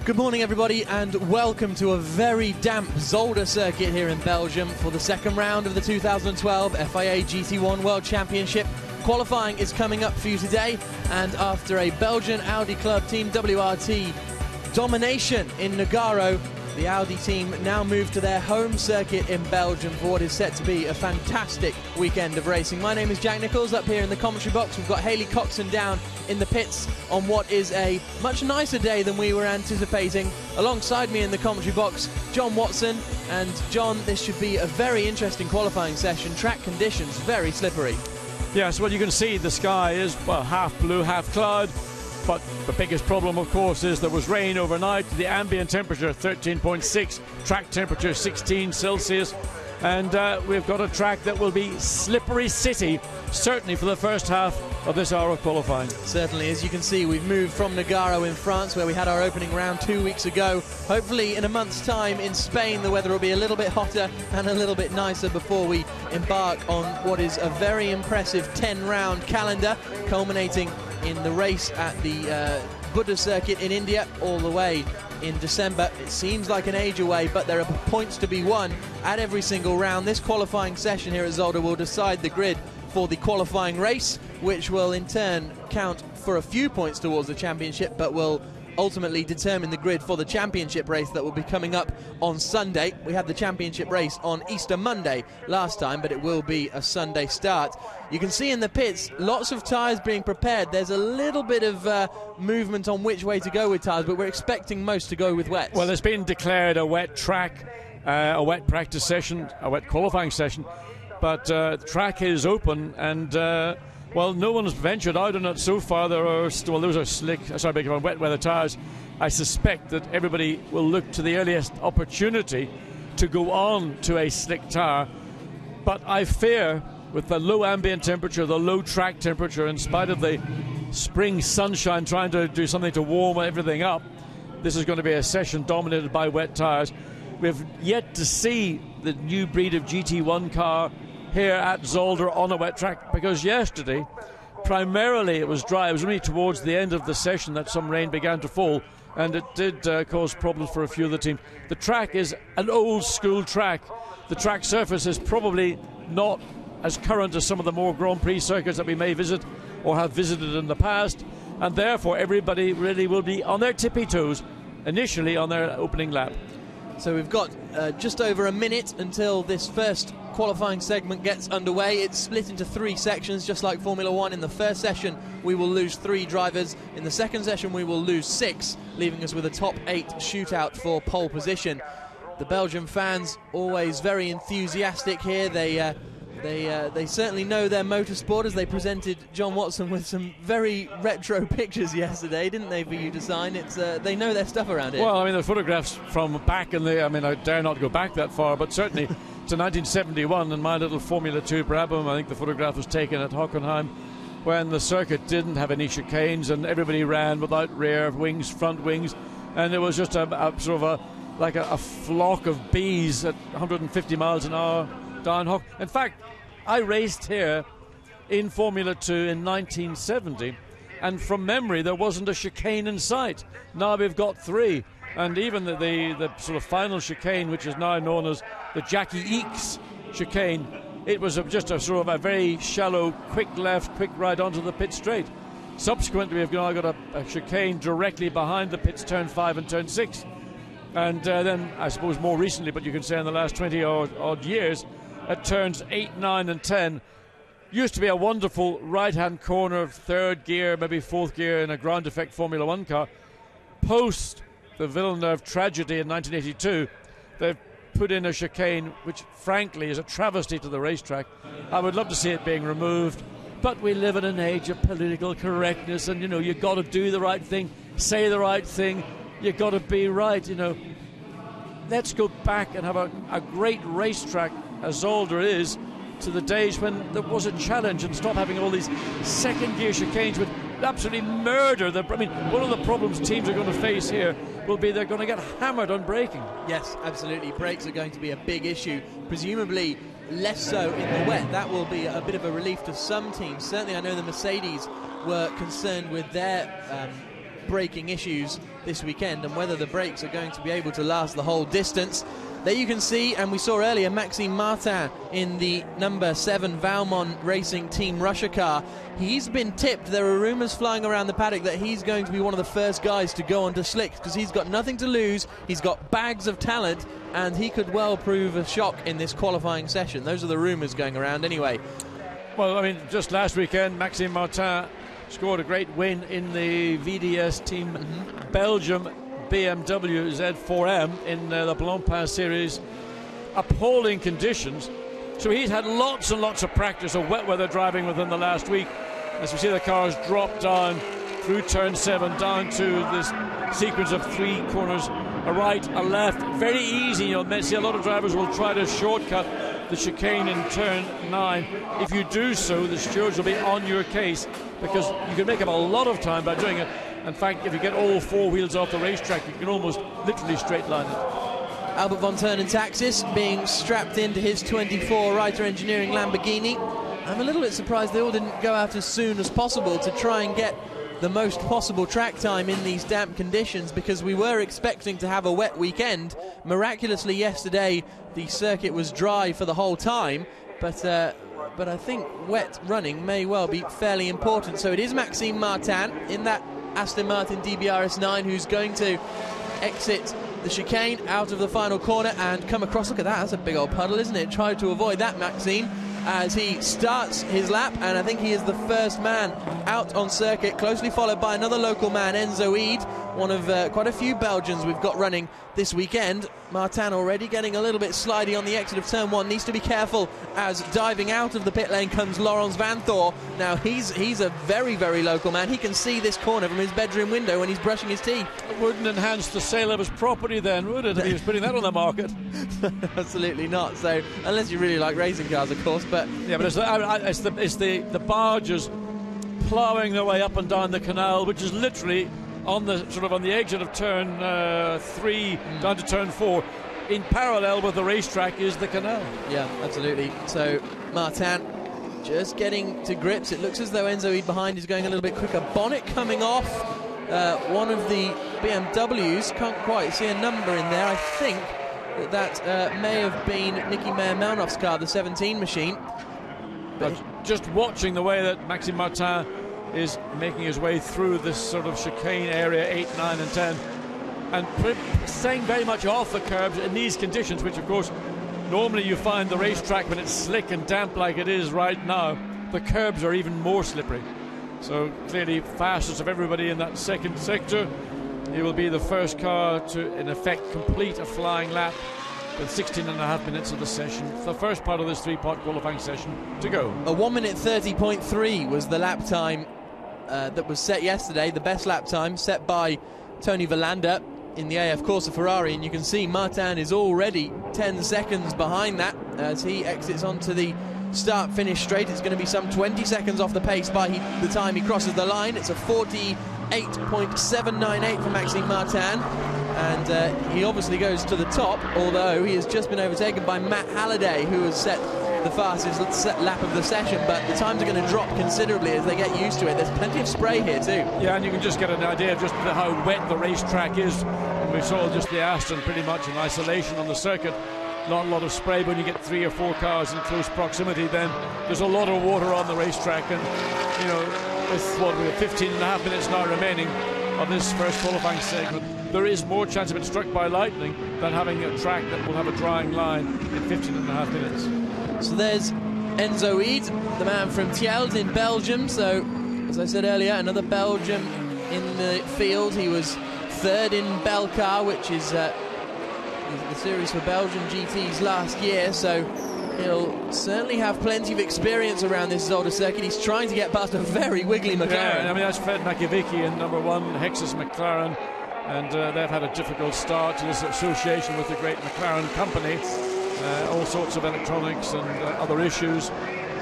Good morning everybody and welcome to a very damp Zolder circuit here in Belgium for the second round of the 2012 FIA GT1 World Championship. Qualifying is coming up for you today, and after a Belgian Audi Club Team WRT domination in Nogaro, the Audi team now move to their home circuit in Belgium for what is set to be a fantastic weekend of racing. My name is Jack Nichols. Up here in the commentary box we've got Hayley Coxon down in the pits on what is a much nicer day than we were anticipating. Alongside me in the commentary box, John Watson. And John, this should be a very interesting qualifying session. Track conditions very slippery. Yes, well, you can see the sky is, well, half blue, half cloud. But the biggest problem, of course, is there was rain overnight. The ambient temperature 13.6, track temperature 16 Celsius, and we've got a track that will be slippery city, certainly for the first half of this hour of qualifying. Certainly, as you can see, we've moved from Nogaro in France, where we had our opening round 2 weeks ago. Hopefully in a month's time in Spain the weather will be a little bit hotter and a little bit nicer before we embark on what is a very impressive 10-round calendar, culminating in the race at the Buddha circuit in India all the way in December. It seems like an age away, but there are points to be won at every single round. This qualifying session here at Zolder will decide the grid for the qualifying race, which will in turn count for a few points towards the championship, but will ultimately determine the grid for the championship race that will be coming up on Sunday. We had the championship race on Easter Monday last time, but it will be a Sunday start. You can see in the pits lots of tyres being prepared. There's a little bit of movement on which way to go with tyres, but we're expecting most to go with wets. Well, there's been declared a wet track, a wet practice session, a wet qualifying session, but the track is open, and well, no one has ventured out on it so far. Those are slick, wet weather tyres. I suspect that everybody will look to the earliest opportunity to go on to a slick tyre. But I fear, with the low ambient temperature, the low track temperature, in spite of the spring sunshine trying to do something to warm everything up, this is going to be a session dominated by wet tyres. We've yet to see the new breed of GT1 car here at Zolder on a wet track, because yesterday primarily it was dry. It was only towards the end of the session that some rain began to fall, and it did cause problems for a few of the teams. The track is an old school track. The track surface is probably not as current as some of the more Grand Prix circuits that we may visit or have visited in the past, and therefore everybody really will be on their tippy toes initially on their opening lap. So we've got just over a minute until this first qualifying segment gets underway. It's split into three sections, just like Formula One. In the first session we will lose 3 drivers. In the second session we will lose 6, leaving us with a top 8 shootout for pole position. The Belgian fans always very enthusiastic here. They certainly know their motorsport, as they presented John Watson with some very retro pictures yesterday, didn't they, for you to sign? It's they know their stuff around here. Well, I mean, the photographs from back in the, I mean, I dare not go back that far, but certainly to 1971 in my little Formula 2 Brabham. I think the photograph was taken at Hockenheim when the circuit didn't have any chicanes and everybody ran without rear wings, front wings, and it was just a sort of like a flock of bees at 150 miles an hour down Hock. In fact, I raced here in Formula 2 in 1970, and from memory there wasn't a chicane in sight. Now we've got 3, and even the sort of final chicane, which is now known as the Jackie Eakes chicane, it was just a sort of a very shallow, quick left, quick right onto the pit straight. Subsequently, we've now got a chicane directly behind the pits, turn 5 and turn 6. And then, I suppose more recently, but you can say in the last 20 odd years, at turns 8, 9 and 10, used to be a wonderful right-hand corner of 3rd gear, maybe 4th gear in a ground effect Formula 1 car. Post the Villeneuve tragedy in 1982, they've put in a chicane which frankly is a travesty to the racetrack. I would love to see it being removed, but we live in an age of political correctness, and you know, you've got to do the right thing, say the right thing, you've got to be right, you know. Let's go back and have a great racetrack, as Zolder is, to the days when there was a challenge, and stop having all these second gear chicanes which absolutely murder the. I mean, one of the problems teams are going to face here will be they're going to get hammered on braking. Yes, absolutely. Brakes are going to be a big issue, presumably less so in the wet. That will be a bit of a relief to some teams. Certainly I know the Mercedes were concerned with their braking issues this weekend, and whether the brakes are going to be able to last the whole distance. There you can see, and we saw earlier, Maxime Martin in the number 7 Valmont Racing Team Russia car. He's been tipped. There are rumours flying around the paddock that he's going to be one of the first guys to go onto slicks, because he's got nothing to lose, he's got bags of talent, and he could well prove a shock in this qualifying session. Those are the rumours going around anyway. Well, I mean, just last weekend, Maxime Martin scored a great win in the VDS Team Belgium BMW Z4M in the Blancpain Series. Appalling conditions. So he's had lots and lots of practice of wet weather driving within the last week. As we see, the cars drop down through turn 7, down to this sequence of 3 corners, a right, a left. Very easy. You'll see a lot of drivers will try to shortcut the chicane in turn 9. If you do so, the stewards will be on your case, because you can make up a lot of time by doing it. In fact, if you get all 4 wheels off the racetrack, you can almost literally straight line it. Albert von Turnen Taxis being strapped into his 24 Reiter Engineering Lamborghini. I'm a little bit surprised they all didn't go out as soon as possible to try and get the most possible track time in these damp conditions, because we were expecting to have a wet weekend. Miraculously yesterday the circuit was dry for the whole time, but I think wet running may well be fairly important. So it is Maxime Martin in that Aston Martin DBRS9 who's going to exit the chicane out of the final corner and come across. Look at that, that's a big old puddle, isn't it? Try to avoid that, Maxime, as he starts his lap, and I think he is the first man out on circuit, closely followed by another local man, Enzo Eid, one of quite a few Belgians we've got running this weekend. Martin already getting a little bit slidey on the exit of turn 1, needs to be careful as diving out of the pit lane comes Laurens Van Thor. Now he's a very, very local man. He can see this corner from his bedroom window when he's brushing his teeth. It wouldn't enhance the sale of his property then, would it, if he was putting that on the market? Absolutely not. So unless you really like racing cars, of course. But yeah, but it's the barges ploughing their way up and down the canal, which is literally on the exit of turn 3 down to turn 4. In parallel with the racetrack is the canal. Yeah, absolutely. So Martin just getting to grips. It looks as though Enzo Eid behind is going a little bit quicker. Bonnet coming off one of the BMWs. Can't quite see a number in there. I think that may have been Nicky Meyer-Melnoff's car, the 17 machine. But just watching the way that Maxime Martin is making his way through this sort of chicane area, 8, 9 and 10, and staying very much off the curbs in these conditions, which of course normally you find the racetrack when it's slick and damp like it is right now, the curbs are even more slippery. So clearly fastest of everybody in that second sector. He will be the first car to in effect complete a flying lap with 16.5 minutes of the session. The first part of this 3-part qualifying session to go. A 1:30.3 was the lap time that was set yesterday, the best lap time set by Tony Verlander in the AF Corsa Ferrari, and you can see Martin is already 10 seconds behind that as he exits onto the start-finish straight. It's going to be some 20 seconds off the pace by the time he crosses the line. It's a 48.798 for Maxime Martin, and he obviously goes to the top, although he has just been overtaken by Matt Halliday, who has set the fastest lap of the session, but the times are going to drop considerably as they get used to it. There's plenty of spray here too. Yeah, and you can just get an idea of just how wet the racetrack is. And we saw just the Aston pretty much in isolation on the circuit. Not a lot of spray, but when you get 3 or 4 cars in close proximity, then there's a lot of water on the racetrack. And, you know, with what we have 15.5 minutes now remaining on this first qualifying segment, there is more chance of it struck by lightning than having a track that will have a drying line in 15.5 minutes. So there's Enzo Eid, the man from Thielt in Belgium. So, as I said earlier, another Belgian in the field. He was 3rd in Belcar, which is the series for Belgian GTs last year. So he'll certainly have plenty of experience around this Zolder circuit. He's trying to get past a very wiggly McLaren. Yeah, I mean, that's Fred Makiewicz in number 1, Hexus McLaren. And they've had a difficult start to this association with the great McLaren company. All sorts of electronics and other issues,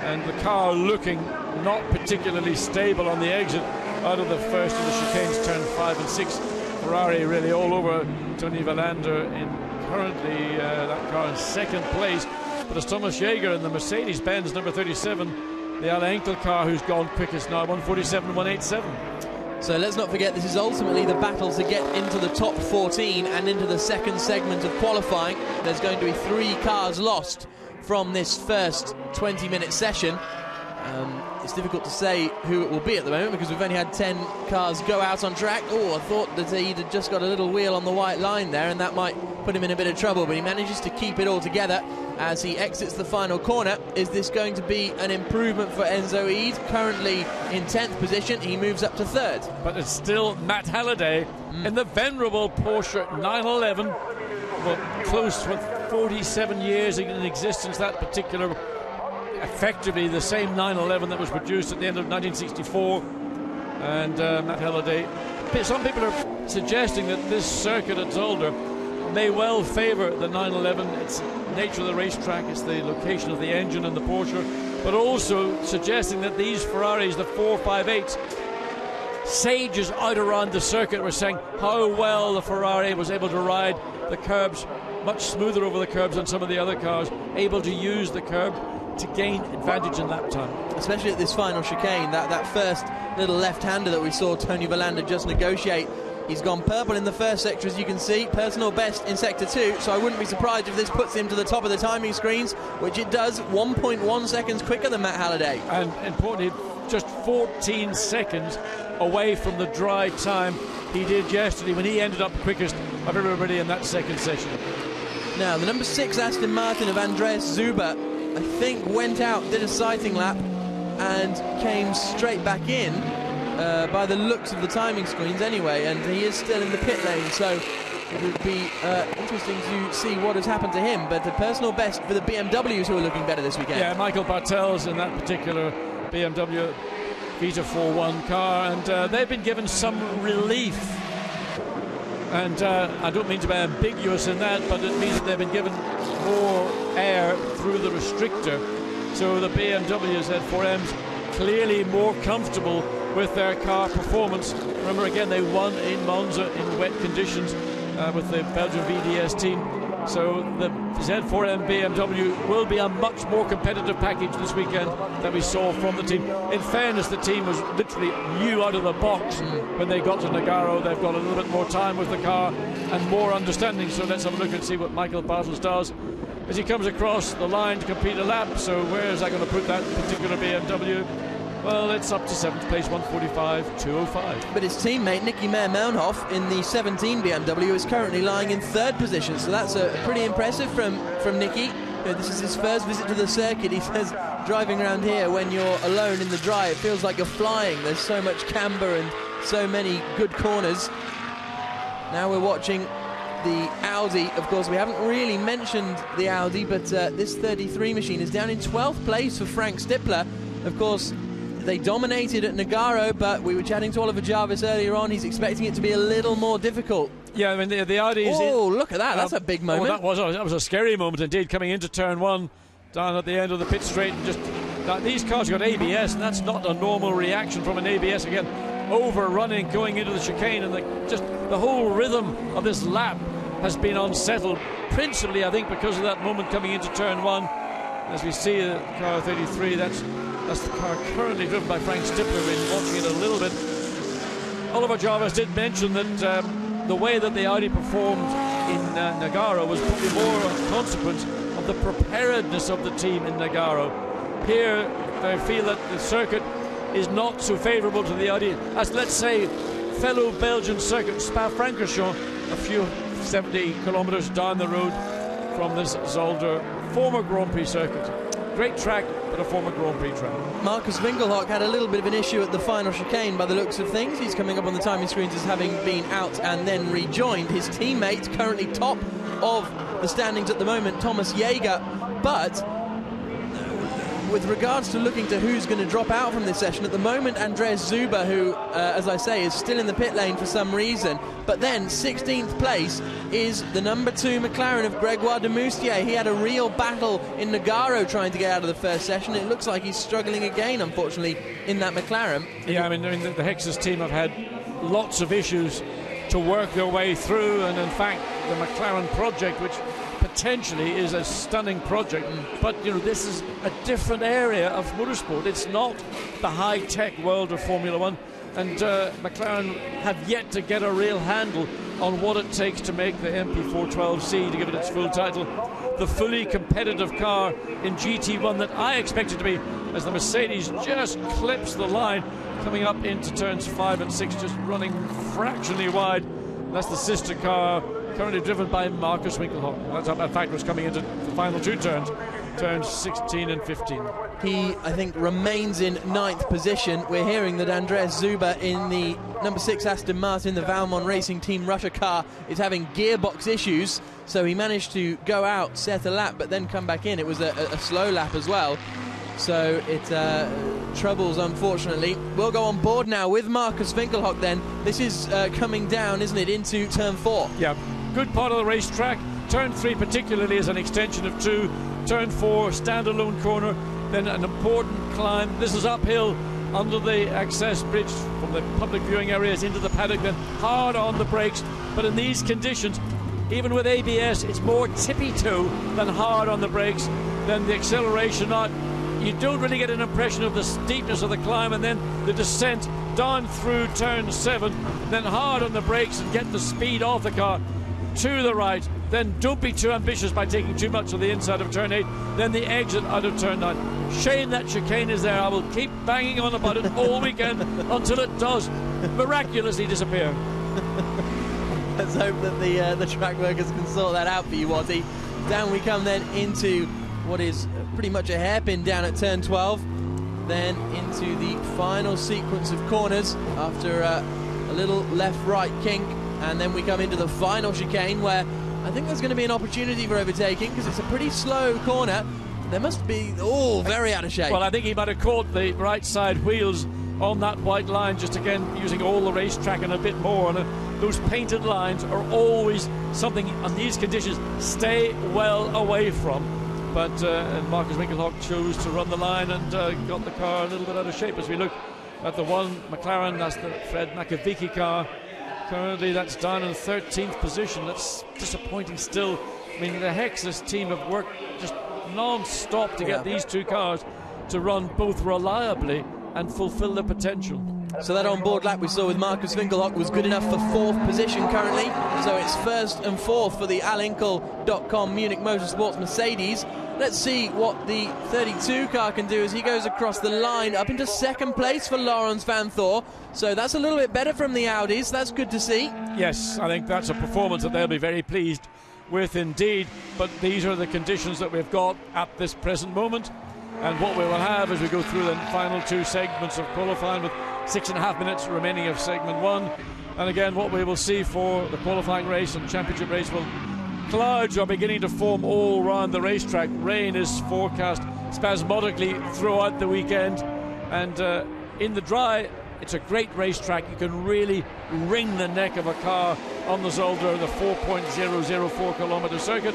and the car looking not particularly stable on the exit out of the first of the chicanes, turn 5 and 6. Ferrari really all over Tony Verlander in currently that car in 2nd place, but it's Thomas Jaeger in the Mercedes-Benz number 37, the all-inkl car, who's gone quickest now, 1:47.187. So let's not forget, this is ultimately the battle to get into the top 14 and into the second segment of qualifying. There's going to be 3 cars lost from this first 20-minute session. It's difficult to say who it will be at the moment because we've only had 10 cars go out on track. Oh, I thought that he'd had just got a little wheel on the white line there, and that might put him in a bit of trouble, but he manages to keep it all together as he exits the final corner. Is this going to be an improvement for Enzo Eid? Currently in 10th position, he moves up to 3rd. But it's still Matt Halliday in the venerable Porsche 911. Well, close with 47 years in existence, that particular, effectively the same 911 that was produced at the end of 1964. And Matt Halliday, some people are suggesting that this circuit at Zolder may well favour the 911. It's the nature of the racetrack, it's the location of the engine and the Porsche, but also suggesting that these Ferraris, the 458s, sages out around the circuit were saying how well the Ferrari was able to ride the curbs, much smoother over the curbs than some of the other cars, able to use the curb to gain advantage in lap time. Especially at this final chicane, that first little left-hander that we saw Tony Verlander just negotiate. He's gone purple in the first sector, as you can see, personal best in sector 2, so I wouldn't be surprised if this puts him to the top of the timing screens, which it does, 1.1 seconds quicker than Matt Halliday. And importantly, just 14 seconds away from the dry time he did yesterday when he ended up quickest of everybody in that second session. Now, the number 6 Aston Martin of Andreas Zuber, I think, went out, did a sighting lap, and came straight back in. By the looks of the timing screens anyway, and he is still in the pit lane, so it would be interesting to see what has happened to him. But the personal best for the BMWs, who are looking better this weekend. Yeah, Michael Bartel's in that particular BMW Vita 4-1 car, and they've been given some relief. And I don't mean to be ambiguous in that, but it means that they've been given more air through the restrictor. So the BMWs Z4Ms clearly more comfortable with their car performance. Remember, again, they won in Monza in wet conditions with the Belgian VDS team. So the Z4M BMW will be a much more competitive package this weekend than we saw from the team. In fairness, the team was literally new out of the box when they got to Nogaro. They've got a little bit more time with the car and more understanding. So let's have a look and see what Michael Bartels does as he comes across the line to complete a lap. So where is that going to put that particular BMW? Well, it's up to 7th place, 1:45.205. But his teammate, Nicky Meyer-Melnhof, in the 17 BMW, is currently lying in 3rd position. So that's pretty impressive from Nicky. This is his first visit to the circuit. He says, driving around here when you're alone in the dry, it feels like you're flying. There's so much camber and so many good corners. Now we're watching the Audi. Of course, we haven't really mentioned the Audi, but this 33 machine is down in 12th place for Frank Stippler. Of course, they dominated at Nogaro, but we were chatting to Oliver Jarvis earlier on. He's expecting it to be a little more difficult. Yeah, I mean, the Audi is... Oh, look at that. That's a big moment. That was a scary moment indeed, coming into turn 1, down at the end of the pit straight. And just now, these cars got ABS, and that's not a normal reaction from an ABS. Again, overrunning, going into the chicane, and the whole rhythm of this lap has been unsettled, principally, I think, because of that moment coming into turn 1. As we see the car 33, that's the car currently driven by Frank Stippler. We've been watching it a little bit. Oliver Jarvis did mention that the way that the Audi performed in Nogaro was probably more a consequence of the preparedness of the team in Nogaro. Here, they feel that the circuit is not so favourable to the Audi as, let's say, fellow Belgian circuit Spa-Francorchamps, a few 70 kilometres down the road from this Zolder former Grand Prix circuit. Great track, but a former Grand Prix track. Marcus Winkelhock had a little bit of an issue at the final chicane by the looks of things. He's coming up on the timing screens as having been out and then rejoined. His teammate, currently top of the standings at the moment, Thomas Jaeger. But with regards to looking to who's going to drop out from this session, at the moment, Andreas Zuber, who, as I say, is still in the pit lane for some reason. But then 16th place is the number 2 McLaren of Gregoire de Moustier. He had a real battle in Nogaro trying to get out of the first session. It looks like he's struggling again, unfortunately, in that McLaren. Yeah, I mean, the Hexas team have had lots of issues to work their way through, and in fact, the McLaren project, which potentially is a stunning project, but this is a different area of motorsport. It's not the high-tech world of Formula 1. And McLaren have yet to get a real handle on what it takes to make the MP412C to give it its full title. The fully competitive car in GT1 that I expected to be, as the Mercedes just clips the line coming up into turns 5 and 6, just running fractionally wide. That's the sister car, currently driven by Markus Winkelhock. That's how, in fact, was coming into the final 2 turns, turns 16 and 15. He, I think, remains in 9th position. We're hearing that Andreas Zuber in the number 6 Aston Martin, the Valmont Racing Team Russia car, is having gearbox issues. So he managed to go out, set a lap, but then come back in. It was a slow lap as well. So it troubles, unfortunately. We'll go on board now with Markus Winkelhock then. This is coming down, isn't it, into turn 4? Yeah, good part of the racetrack. Turn 3 particularly is an extension of 2. Turn 4, standalone corner, then an important climb. This is uphill under the access bridge from the public viewing areas into the paddock, then hard on the brakes. But in these conditions, even with ABS, it's more tippy-toe than hard on the brakes. Then the acceleration, you don't really get an impression of the steepness of the climb, and then the descent down through turn 7, then hard on the brakes and get the speed off the car to the right. Then don't be too ambitious by taking too much on the inside of turn 8, then the exit out of turn 9. Shame that chicane is there. I will keep banging on about it all weekend until it does miraculously disappear. Let's hope that the track workers can sort that out for you, Wazzy. Down we come then into what is pretty much a hairpin down at turn 12, then into the final sequence of corners after a little left-right kink, and then we come into the final chicane where I think there's going to be an opportunity for overtaking because it's a pretty slow corner. There must be, very out of shape. Well, I think he might have caught the right side wheels on that white line, just again using all the racetrack and a bit more. And those painted lines are always something on these conditions stay well away from. But Markus Winkelhock chose to run the line and got the car a little bit out of shape. As we look at the one McLaren, that's the Fred Makovicky car. Currently that's down in 13th position. That's disappointing still. I mean, the Hexus team have worked just non-stop to get these 2 cars to run both reliably and fulfill their potential. So that on-board lap we saw with Markus Winkelhock was good enough for 4th position currently. So it's 1st and 4th for the all-inkl.com Munich Motorsports Mercedes. Let's see what the 32 car can do as he goes across the line up into 2nd place for Laurens van Thor. So that's a little bit better from the Audis. That's good to see. Yes, I think that's a performance that they'll be very pleased with indeed. But these are the conditions that we've got at this present moment. And what we will have as we go through the final 2 segments of qualifying with 6.5 minutes remaining of segment 1. And again, what we will see for the qualifying race and championship race, will clouds are beginning to form all around the racetrack. Rain is forecast spasmodically throughout the weekend. And in the dry, it's a great racetrack. You can really wring the neck of a car on the Zolder, the 4.004 kilometre circuit.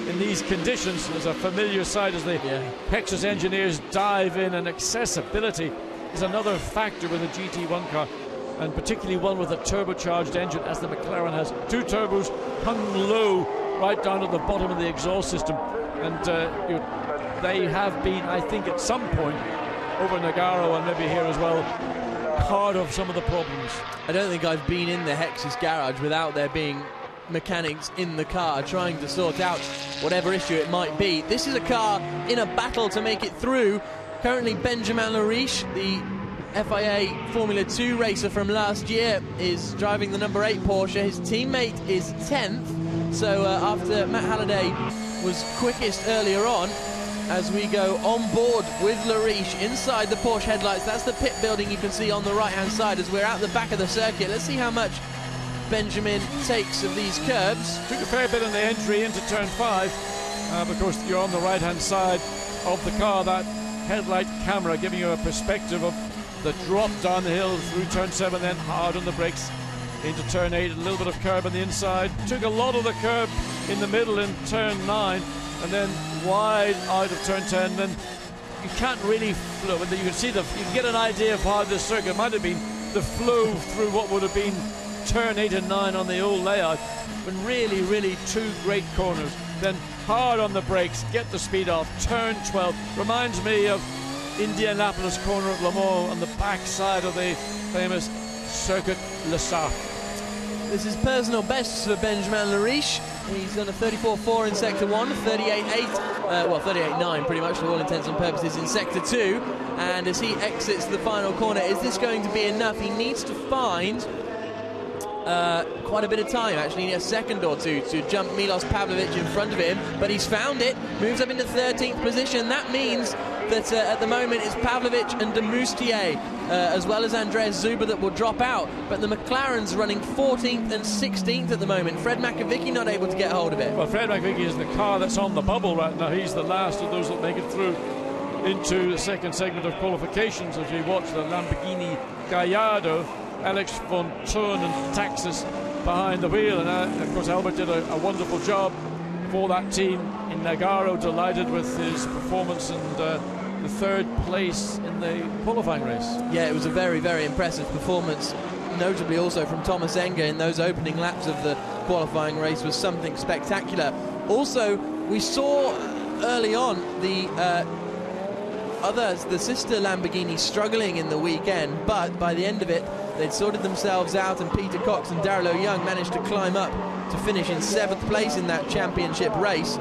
In these conditions, there's a familiar sight as the Hexus engineers dive in, and accessibility is another factor with a GT1 car, and particularly one with a turbocharged engine, as the McLaren has 2 turbos hung low right down at the bottom of the exhaust system. And they have been, I think, at some point over Nagaro and maybe here as well, part of some of the problems. I don't think I've been in the Hexus garage without there being mechanics in the car trying to sort out whatever issue it might be. This is a car in a battle to make it through. Currently Benjamin Lariche, the FIA Formula 2 racer from last year, is driving the number 8 Porsche. His teammate is 10th. So after Matt Halliday was quickest earlier on, as we go on board with Lariche inside the Porsche headlights. That's the pit building you can see on the right hand side as we're out the back of the circuit. Let's see how much Benjamin takes of these curbs. Took a fair bit on the entry into turn 5 because you're on the right hand side of the car. That headlight camera giving you a perspective of the drop down the hill through turn 7, then hard on the brakes into turn 8, a little bit of curb on the inside. Took a lot of the curb in the middle in turn 9, and then wide out of turn 10. Then you can't really flow. You can see you can get an idea of how this circuit might have been, the flow through what would have been turn 8 and 9 on the old layout. But really, really 2 great corners. Then hard on the brakes, get the speed off. Turn 12 reminds me of Indianapolis corner at Le Mans on the back side of the famous Circuit Le Sart. This is personal bests for Benjamin Lariche. He's done a 34.4 in Sector 1, 38.8, well 38.9 pretty much for all intents and purposes in Sector 2. And as he exits the final corner, is this going to be enough? He needs to find quite a bit of time, actually, a second or two to jump Milos Pavlovic in front of him, but he's found it, moves up into 13th position. That means that at the moment it's Pavlovic and de Moustier, as well as Andreas Zuber, that will drop out, but the McLaren's running 14th and 16th at the moment. Fred Makovicky not able to get hold of it. Well, Fred Makovicky is the car that's on the bubble right now. He's the last of those that make it through into the second segment of qualifications. As we watch the Lamborghini Gallardo, Alex von Thurn and Taxis behind the wheel, and of course Albert did a wonderful job for that team in Nagaro. Delighted with his performance and the third place in the qualifying race. Yeah, it was a very, very impressive performance, notably also from Thomas Enger in those opening laps of the qualifying race was something spectacular. Also, we saw early on the sister Lamborghini struggling in the weekend, but by the end of it they'd sorted themselves out, and Peter Cox and Daryl O'Young managed to climb up to finish in 7th place in that championship race.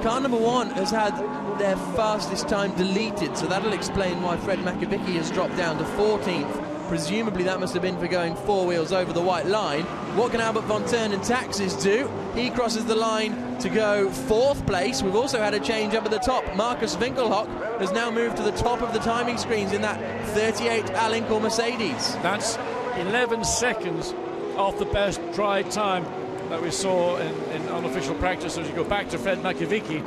Car number 1 has had their fastest time deleted, so that'll explain why Fred Makovicky has dropped down to 14th. Presumably that must have been for going 4 wheels over the white line. What can Albert von Thurn and Taxis do? He crosses the line to go 4th place. We've also had a change up at the top. Marcus Winkelhock has now moved to the top of the timing screens in that 38 all-inkl Mercedes. That's 11 seconds off the best dry time that we saw in unofficial practice. As you go back to Fred Makovicky,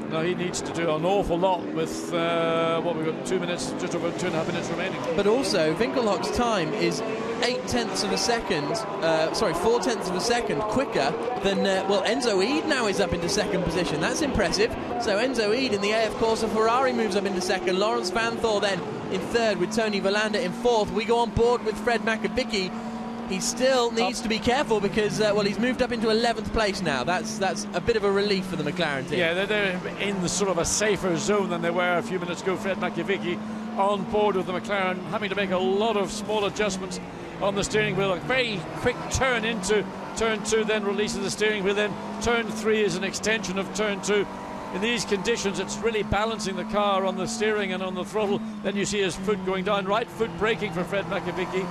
now he needs to do an awful lot with what we've got 2 minutes, just over 2.5 minutes remaining. But also Winkelhock's time is 4/10 of a second quicker than well, Enzo Ede now is up into second position. That's impressive. So Enzo Ede in the AF Corsa Ferrari moves up into second. Lawrence Van Thor then in third, with Tony Verlander in fourth. We go on board with Fred Makovicky. He still needs to be careful because, well, he's moved up into 11th place now. That's a bit of a relief for the McLaren team. Yeah, they're in the sort of a safer zone than they were a few minutes ago. Fred Makovicky on board with the McLaren, having to make a lot of small adjustments on the steering wheel. A very quick turn into turn 2, then releases the steering wheel. Then turn 3 is an extension of turn 2. In these conditions, it's really balancing the car on the steering and on the throttle. Then you see his foot going down. Right foot braking for Fred Makovicky,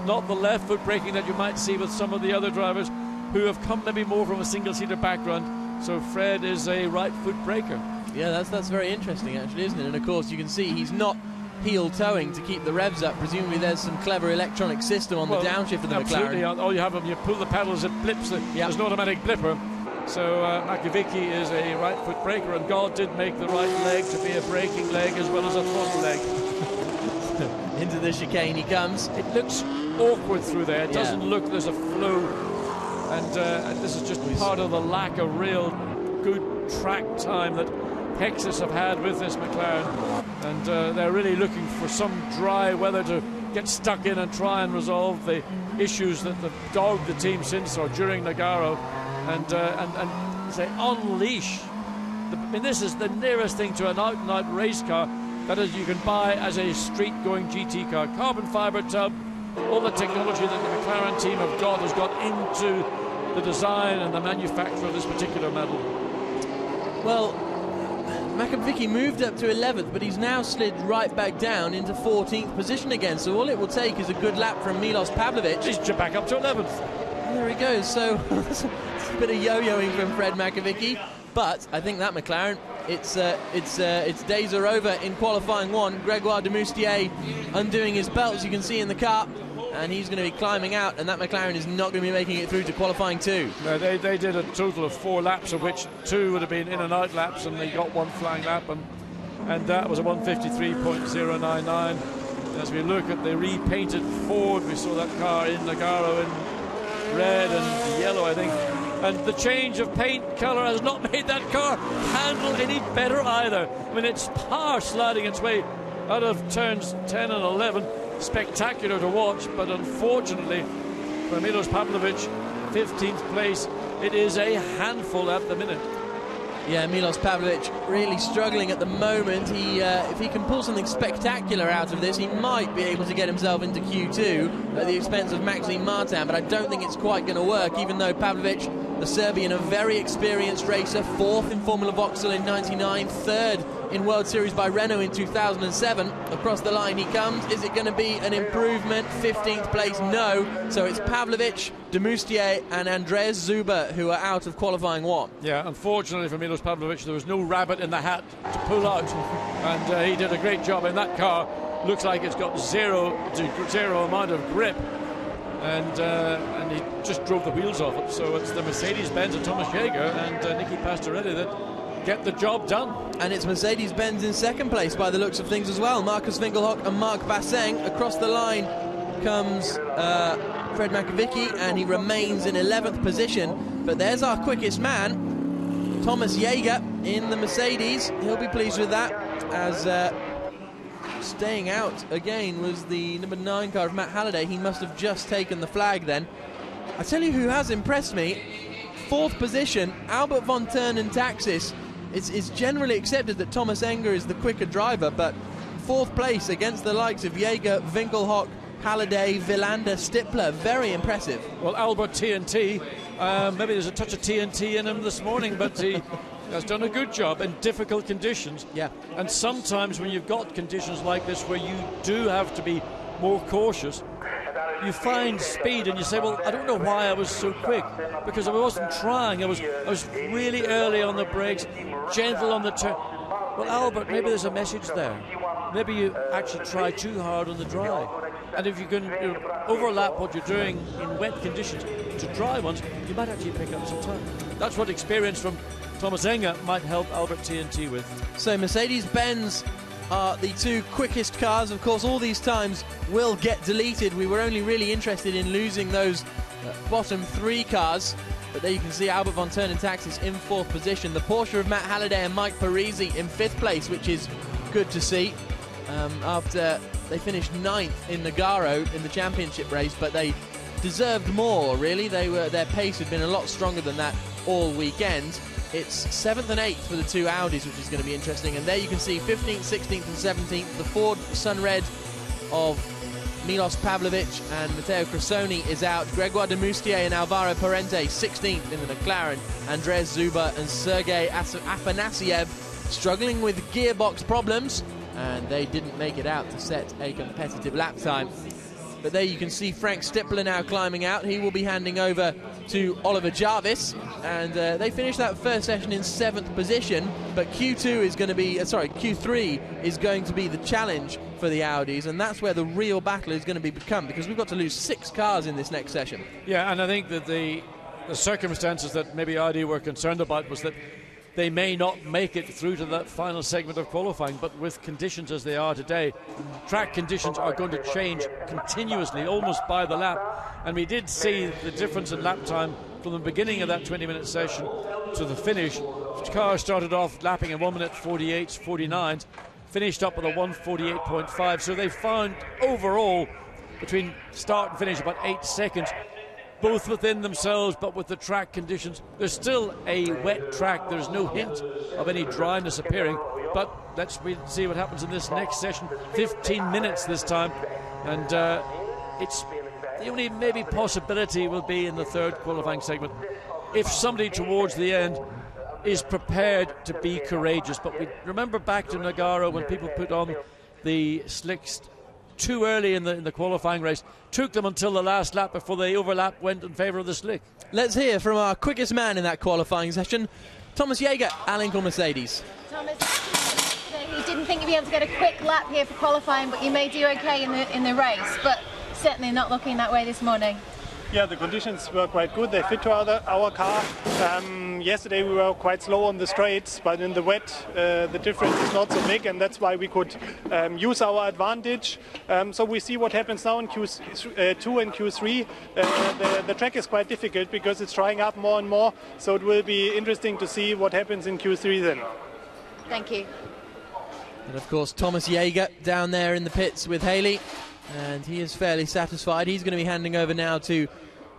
not the left foot braking that you might see with some of the other drivers who have come maybe more from a single-seater background. So Fred is a right foot braker. Yeah, that's very interesting actually, isn't it? And of course you can see he's not heel towing to keep the revs up. Presumably there's some clever electronic system on the downshift of the absolutely. McLaren. All you have, you pull the pedals, it blips. There's an automatic blipper. So Makovicky is a right foot braker, and God did make the right leg to be a braking leg as well as a throttle leg. Into the chicane he comes. It looks awkward through there. It doesn't look there's a flow, and this is just part of the lack of real good track time that Hexus have had with this McLaren, and they're really looking for some dry weather to get stuck in and try and resolve the issues that have dogged the team since or during Nagaro, and say unleash. I mean, this is the nearest thing to an out-and-out race car that is you can buy as a street-going GT car. Carbon fibre tub, all the technology that the McLaren team have got has got into the design and the manufacture of this particular medal. Well, Makovicky moved up to 11th, but he's now slid right back down into 14th position again. So all it will take is a good lap from Milos Pavlovic. He's back up to 11th. And there he goes. So it's a bit of yo-yoing from Fred Makovicky. But I think that McLaren, its days are over in qualifying 1. Gregoire de Moustier undoing his belt, as you can see in the car, and he's going to be climbing out, and that McLaren is not going to be making it through to qualifying 2. No, they did a total of 4 laps, of which 2 would have been in and out laps, and they got 1 flying lap, and that was a 1:53.099. As we look at the repainted Ford, we saw that car in Nagaro in red and yellow, I think. And the change of paint colour has not made that car handle any better either. I mean, it's power sliding its way out of turns 10 and 11. Spectacular to watch, but unfortunately for Milos Pavlovic, 15th place, it is a handful at the minute. Yeah, Milos Pavlovic really struggling at the moment. He, if he can pull something spectacular out of this, he might be able to get himself into Q2 at the expense of Maxime Martin, but I don't think it's quite going to work, even though Pavlovic, the Serbian, a very experienced racer, 4th in Formula Vauxhall in '99, 3rd in World Series by Renault in 2007. Across the line he comes. Is it going to be an improvement? 15th place, no. So it's Pavlovic, de Moustier and Andreas Zuber who are out of qualifying one. Yeah, unfortunately for Milos Pavlovic, there was no rabbit in the hat to pull out, and he did a great job in that car. Looks like it's got zero amount of grip, and he just drove the wheels off it. So it's the Mercedes-Benz of Thomas Jaeger and Niki Pastorelli that get the job done. And it's Mercedes-Benz in second place by the looks of things as well. Marcus Winkelhock and Mark Basseng. Across the line comes Fred Makovici, and he remains in 11th position. But there's our quickest man, Thomas Jaeger in the Mercedes. He'll be pleased with that, as staying out again was the number 9 car of Matt Halliday. He must have just taken the flag then. I tell you who has impressed me, 4th position, Albert von Turnen Taxis. It's generally accepted that Thomas Enger is the quicker driver, but 4th place against the likes of Jaeger, Winkelhock, Halliday, Villander, Stippler. Very impressive. Well, Albert TNT, maybe there's a touch of TNT in him this morning, but he has done a good job in difficult conditions. Yeah. And sometimes when you've got conditions like this where you do have to be more cautious, you find speed and you say, well, I don't know why I was so quick, because I wasn't trying. I was really early on the brakes, gentle on the turn. Well, Albert, maybe there's a message there. Maybe you actually try too hard on the dry. And if you can overlap what you're doing in wet conditions to dry ones, you might actually pick up some time. That's what experience from Thomas Enger might help Albert TNT with. So Mercedes-Benz are the 2 quickest cars. Of course, all these times will get deleted. We were only really interested in losing those bottom 3 cars. But there you can see Albert von Turnen Taxis in 4th position. The Porsche of Matt Halliday and Mike Parisy in 5th place, which is good to see. After they finished 9th in Nogaro in the championship race, but they deserved more, really. Their pace had been a lot stronger than that all weekend. It's 7th and 8th for the 2 Audis, which is going to be interesting. And there you can see 15th, 16th and 17th. The Ford Sunred of Milos Pavlovic and Matteo Cressoni is out. Gregoire de Moustier and Alvaro Parente 16th in the McLaren. Andreas Zuber and Sergei Afanasiev struggling with gearbox problems, and they didn't make it out to set a competitive lap time. But there you can see Frank Stippler now climbing out. He will be handing over to Oliver Jarvis, and they finished that first session in 7th position. But Q3 is going to be the challenge for the Audis, and that's where the real battle is going to become, because we've got to lose 6 cars in this next session. Yeah, and I think that the circumstances that maybe Audi were concerned about was that they may not make it through to that final segment of qualifying, but with conditions as they are today, track conditions are going to change continuously, almost by the lap. And we did see the difference in lap time from the beginning of that 20-minute session to the finish. The car started off lapping at 1 minute 48, 49, finished up with a 1:48.5. So they found overall, between start and finish, about 8 seconds, both within themselves, but with the track conditions. There's still a wet track. There's no hint of any dryness appearing, but let's see what happens in this next session. 15 minutes this time, and it's the only maybe possibility will be in the 3rd qualifying segment, if somebody towards the end is prepared to be courageous. But we remember back to Nogaro when people put on the slicks too early in the qualifying race, took them until the last lap before the overlap went in favour of the slick. Let's hear from our quickest man in that qualifying session, Thomas Jaeger, all-inkl Mercedes. Thomas, you didn't think you'd be able to get a quick lap here for qualifying, but you may do okay in the race, but certainly not looking that way this morning. Yeah, the conditions were quite good. They fit to our car. Yesterday we were quite slow on the straights, but in the wet the difference is not so big, and that's why we could use our advantage. So we see what happens now in Q2 and Q3. The track is quite difficult because it's drying up more and more, so it will be interesting to see what happens in Q3 then. Thank you. And of course Thomas Jaeger down there in the pits with Haley, and he is fairly satisfied. He's going to be handing over now to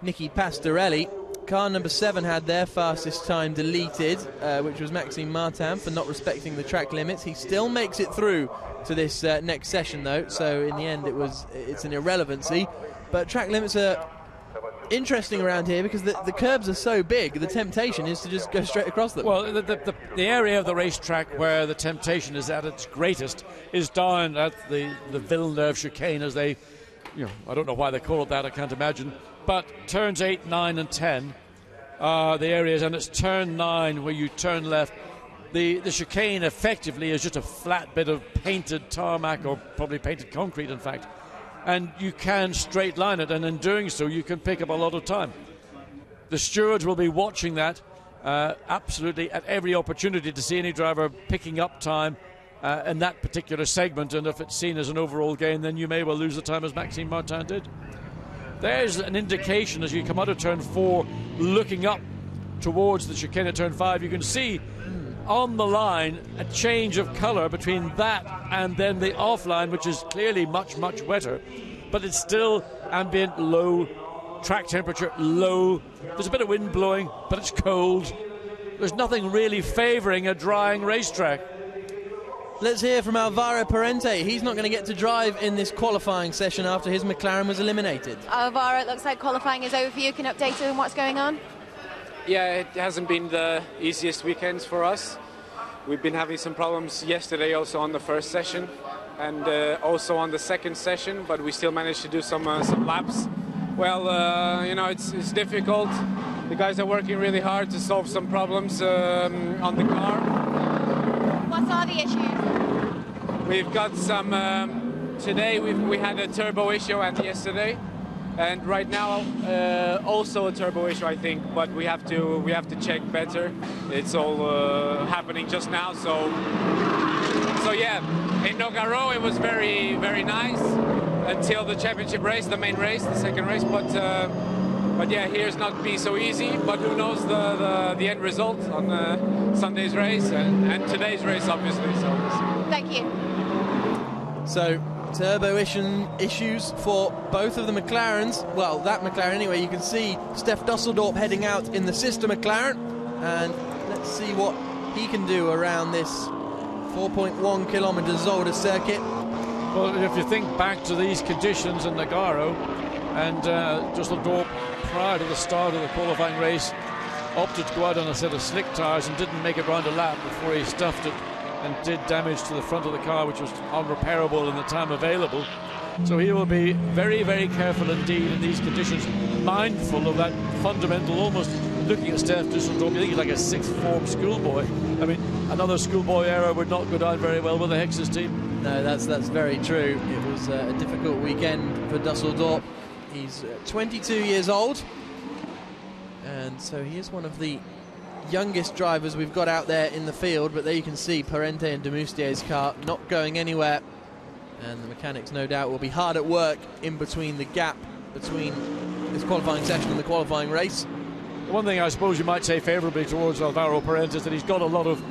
Niki Pastorelli. car number 7 had their fastest time deleted, which was Maxime Martin, for not respecting the track limits. He still makes it through to this next session, though, so in the end it's an irrelevancy. But track limits are interesting around here because the curbs are so big. The temptation is to just go straight across them. Well, the area of the racetrack where the temptation is at its greatest is down at the Villeneuve chicane, as they, I don't know why they call it that, I can't imagine. But turns 8, 9 and 10 are the areas, and it's turn 9 where you turn left. The chicane effectively is just a flat bit of painted tarmac, or probably painted concrete, in fact. And you can straight line it, and in doing so you can pick up a lot of time. The stewards will be watching that absolutely at every opportunity to see any driver picking up time in that particular segment, and if it's seen as an overall gain, then you may well lose the time as Maxime Martin did. There's an indication as you come out of turn 4, looking up towards the chicane at turn 5, you can see on the line a change of colour between that and then the off line, which is clearly much, much wetter, but it's still ambient, low, track temperature low. There's a bit of wind blowing, but it's cold. There's nothing really favouring a drying racetrack. Let's hear from Alvaro Parente. He's not going to get to drive in this qualifying session after his McLaren was eliminated. Alvaro, it looks like qualifying is over for you. Can you update us on what's going on? Yeah, it hasn't been the easiest weekends for us. We've been having some problems yesterday also on the first session and also on the second session, but we still managed to do some laps. Well, it's difficult. The guys are working really hard to solve some problems on the car. What are the issues? We've got some, today we had a turbo issue and yesterday, and right now also a turbo issue, I think, but we have to check better. It's all happening just now, so yeah, in Nogaro it was very, very nice until the championship race, the main race, the second race, but yeah, here's not be so easy, but who knows the end result on Sunday's race and today's race, obviously. So thank you. So turbo issues for both of the McLarens. Well, that McLaren anyway. You can see Steph Dusseldorp heading out in the sister McLaren, and let's see what he can do around this 4.1 kilometre Zolder circuit. Well, if you think back to these conditions in Nogaro, and Dusseldorp, prior to the start of the qualifying race, opted to go out on a set of slick tyres and didn't make it round a lap before he stuffed it and did damage to the front of the car, which was unrepairable in the time available. So he will be very, very careful indeed in these conditions, mindful of that fundamental, almost looking at Steph Dusseldorp, you think he's like a sixth form schoolboy. I mean, another schoolboy error would not go down very well with the Hexas team. No, that's very true. It was a difficult weekend for Dusseldorp. He's 22 years old, and so he is one of the youngest drivers we've got out there in the field. But there you can see Parente and Demustier's car not going anywhere, and the mechanics no doubt will be hard at work in between the gap between this qualifying session and the qualifying race. One thing I suppose you might say favourably towards Alvaro Parente is that he's got a lot of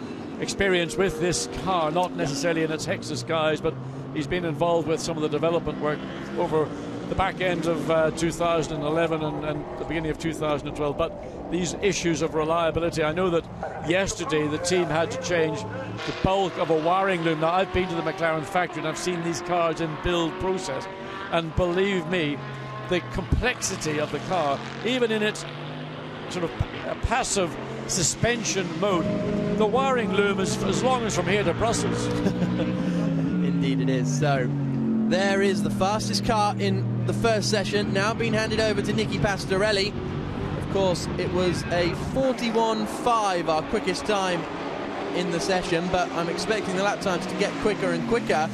experience with this car, not necessarily in its Hexas guise, but he's been involved with some of the development work over the back end of 2011 and the beginning of 2012. But these issues of reliability, I know that yesterday the team had to change the bulk of a wiring loom. Now, I've been to the McLaren factory and I've seen these cars in build process, and believe me, the complexity of the car, even in its sort of passive suspension mode, the wiring loom is as long as from here to Brussels. Indeed it is. So there is the fastest car in the first session, now being handed over to Nicky Pastorelli. Of course, it was a 41.5, our quickest time in the session, but I'm expecting the lap times to get quicker and quicker.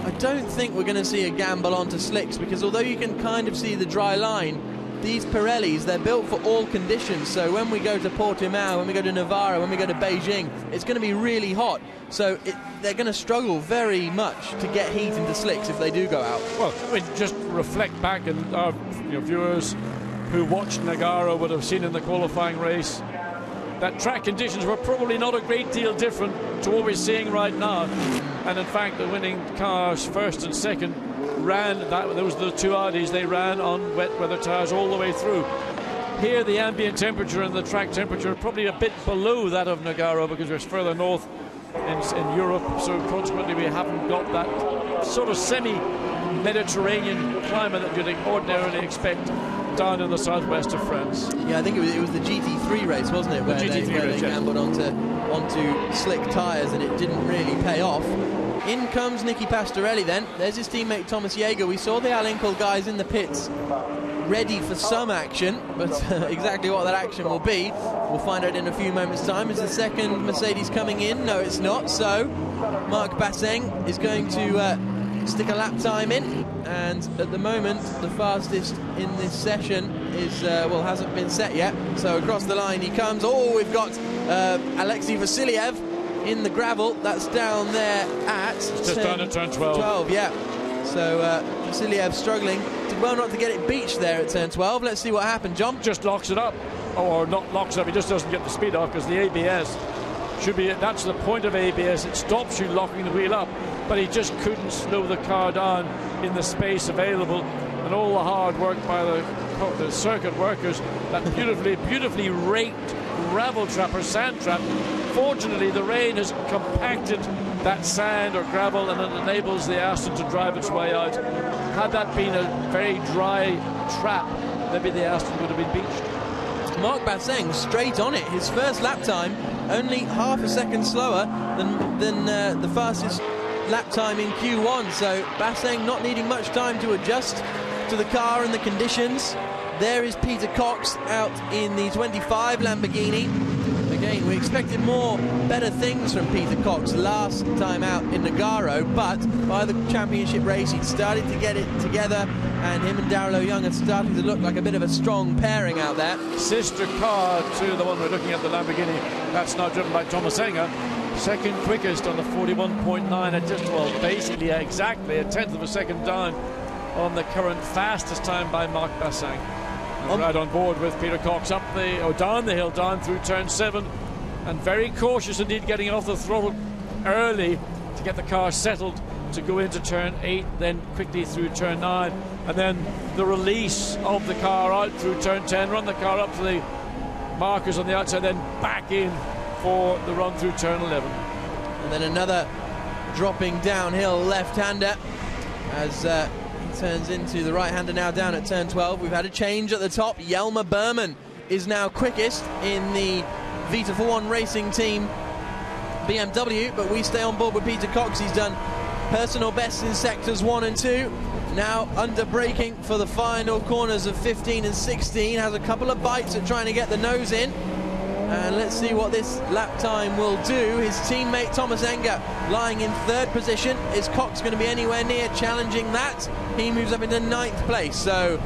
I don't think we're going to see a gamble onto slicks, because although you can kind of see the dry line, these Pirellis, they're built for all conditions. So when we go to Portimao, when we go to Navarra, when we go to Beijing, it's going to be really hot. So they're going to struggle very much to get heat into slicks if they do go out. Well, I mean, just reflect back, and our viewers who watched Nogaro would have seen in the qualifying race that track conditions were probably not a great deal different to what we're seeing right now. And in fact, the winning cars, first and second, ran, those were the two Audis, they ran on wet weather tyres all the way through. Here the ambient temperature and the track temperature are probably a bit below that of Nogaro because we're further north in Europe, so consequently we haven't got that sort of semi-Mediterranean climate that you'd ordinarily expect down in the southwest of France. Yeah, I think it was the GT3 race, wasn't it, where they gambled onto slick tyres and it didn't really pay off. In comes Nicky Pastorelli then. There's his teammate Thomas Jaeger. We saw the all-inkl guys in the pits ready for some action, but exactly what that action will be, we'll find out in a few moments' time. Is the second Mercedes coming in? No, it's not. So Marc Basseng is going to stick a lap time in, and at the moment the fastest in this session is hasn't been set yet. So across the line he comes. Oh, we've got Alexei Vasiliev in the gravel. That's down there at just down at turn 12. Yeah. So Vasiliev struggling. Did well not to get it beached there at turn 12. Let's see what happened. John just locks it up, or not locks it up. He just doesn't get the speed off because the ABS should be. That's the point of ABS. It stops you locking the wheel up, but he just couldn't slow the car down in the space available, and all the hard work by the circuit workers, that beautifully raked gravel trap or sand trap. Fortunately, the rain has compacted that sand or gravel, and it enables the Aston to drive its way out. Had that been a very dry trap, maybe the Aston would have been beached. Marc Basseng straight on it. His first lap time only half a second slower than the fastest lap time in Q1. So Basseng not needing much time to adjust to the car and the conditions. There is Peter Cox out in the 25 Lamborghini. Again, we expected better things from Peter Cox last time out in Nogaro, but by the championship race he'd started to get it together, and him and Darrell O'Young are starting to look like a bit of a strong pairing out there. Sister car to the one we're looking at, the Lamborghini. That's now driven by Thomas Enger. Second quickest on the 41.9 at just, basically exactly a tenth of a second down on the current fastest time by Marc Basseng. Right on board with Peter Cox down the hill, down through turn 7, and very cautious indeed, getting off the throttle early to get the car settled to go into turn 8, then quickly through turn 9, and then the release of the car out through turn 10, run the car up to the markers on the outside, then back in for the run through turn 11. And then another dropping downhill left-hander as turns into the right-hander now down at turn 12. We've had a change at the top. Jelmer Berman is now quickest in the Vita for One Racing Team BMW, but we stay on board with Peter Cox. He's done personal best in sectors 1 and 2. Now under braking for the final corners of 15 and 16. Has a couple of bites at trying to get the nose in. And let's see what this lap time will do. His teammate Thomas Enger lying in 3rd position. Is Cox going to be anywhere near challenging that? He moves up into 9th place. So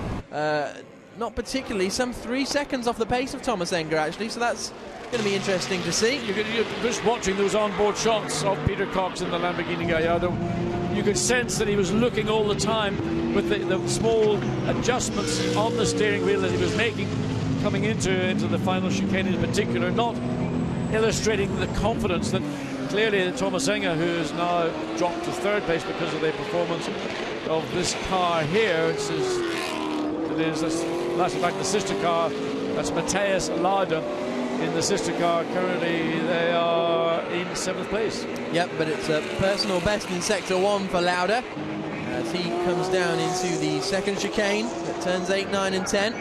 not particularly, some 3 seconds off the pace of Thomas Enger actually. So that's going to be interesting to see. You're just watching those onboard shots of Peter Cox in the Lamborghini Gallardo. You could sense that he was looking all the time with the small adjustments on the steering wheel that he was making coming into the final chicane in particular, not illustrating the confidence that clearly Thomas Enger, who has now dropped to 3rd place because of the performance of this car here. That's in fact the sister car. That's Matthias Lauda in the sister car. Currently they are in 7th place. Yep, but it's a personal best in sector 1 for Lauda as he comes down into the 2nd chicane at turns 8, 9 and 10.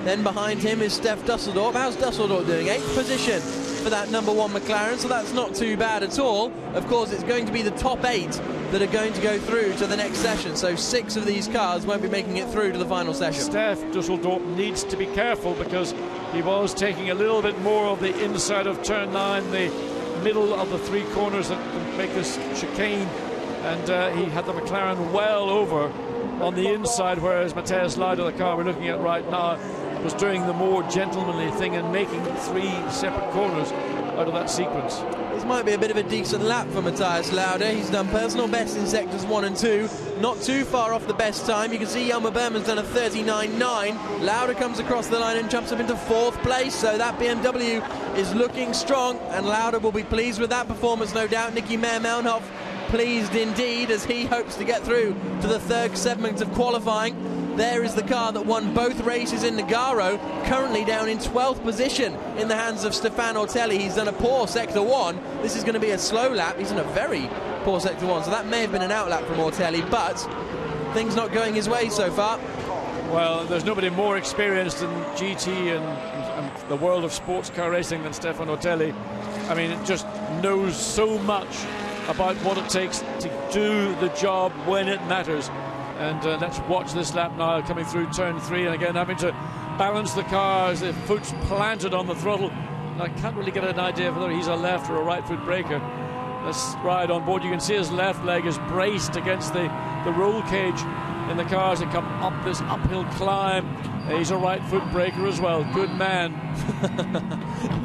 Then behind him is Stef Dusseldorf. How's Dusseldorf doing? 8th position for that number 1 McLaren, so that's not too bad at all. Of course, it's going to be the top 8 that are going to go through to the next session, so 6 of these cars won't be making it through to the final session. Stef Dusseldorf needs to be careful because he was taking a little bit more of the inside of turn 9, the middle of the 3 corners that make this chicane, and he had the McLaren well over on the inside, whereas Matthias Lauda, the car we're looking at right now, was doing the more gentlemanly thing and making 3 separate corners out of that sequence. This might be a bit of a decent lap for Matthias Lauda. He's done personal best in sectors 1 and 2, not too far off the best time. You can see Jelmer Berman's done a 39.9. Lauda comes across the line and jumps up into 4th place, so that BMW is looking strong, and Lauda will be pleased with that performance, no doubt. Nicky Meyer-Melnhoff pleased indeed as he hopes to get through to the 3rd segment of qualifying. There is the car that won both races in Nogaro, currently down in 12th position in the hands of Stefan Ortelli. He's done a poor Sector 1. This is going to be a slow lap. He's done a very poor Sector 1, so that may have been an outlap from Ortelli, but things not going his way so far. Well, there's nobody more experienced in GT and the world of sports car racing than Stefan Ortelli. I mean, it just knows so much about what it takes to do the job when it matters. And let's watch this lap now, coming through turn 3, and again having to balance the car as the foot's planted on the throttle. And I can't really get an idea of whether he's a left or a right foot braker. Let's ride on board. You can see his left leg is braced against the roll cage in the car as they come up this uphill climb. He's a right foot braker as well. Good man.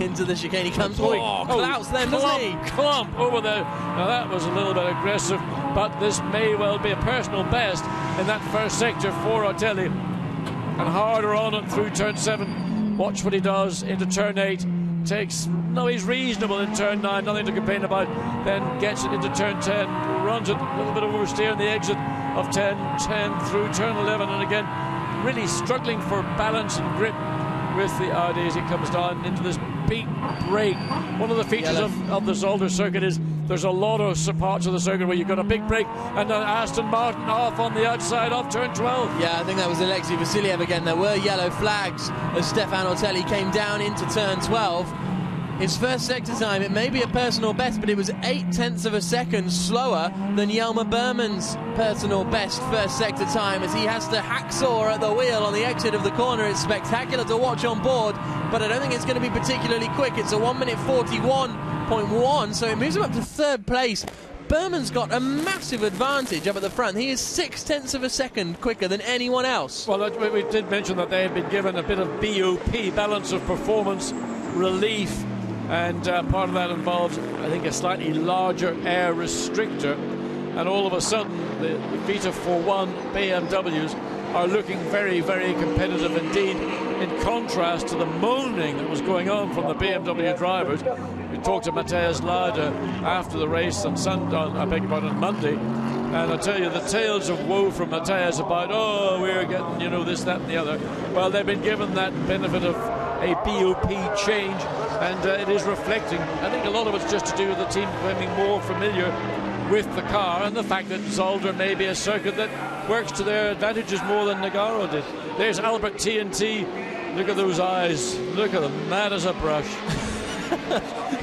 Into the chicane he comes. Clouts them, doesn't he? Clump over there. Now that was a little bit aggressive, but this may well be a personal best in that first sector for Ortelli. And harder on it through turn 7. Watch what he does into turn 8. He's reasonable in turn 9, nothing to complain about. Then gets it into turn 10, runs it, a little bit of oversteer in the exit of 10 through turn 11, and again really struggling for balance and grip with the Audi as he comes down into this big break. One of the features of the Zolder circuit is there's a lot of parts of the circuit where you've got a big break, and then Aston Martin off on the outside of turn 12. Yeah, I think that was Alexei Vasiliev again. There were yellow flags as Stefan Ortelli came down into turn 12. His first sector time, it may be a personal best, but it was 0.8 of a second slower than Jelmer Berman's personal best first sector time, as he has to hacksaw at the wheel on the exit of the corner. It's spectacular to watch on board, but I don't think it's going to be particularly quick. It's a 1:41.1, so it moves him up to 3rd place. Berman's got a massive advantage up at the front. He is 0.6 of a second quicker than anyone else. Well, we did mention that they had been given a bit of BOP, balance of performance relief, and part of that involves, I think, a slightly larger air restrictor, and all of a sudden the Vita 4.1 BMWs are looking very, very competitive indeed, in contrast to the moaning that was going on from the BMW drivers. We talked to Matthias Lauda after the race on Monday, and I tell you, the tales of woe from Matthias about, we're getting, this, that and the other. Well, they've been given that benefit of a BOP change, and it is reflecting. I think a lot of it's just to do with the team becoming more familiar with the car, and the fact that Zolder may be a circuit that works to their advantages more than Nogaro did. There's Albert TNT. Look at those eyes. Look at them, mad as a brush.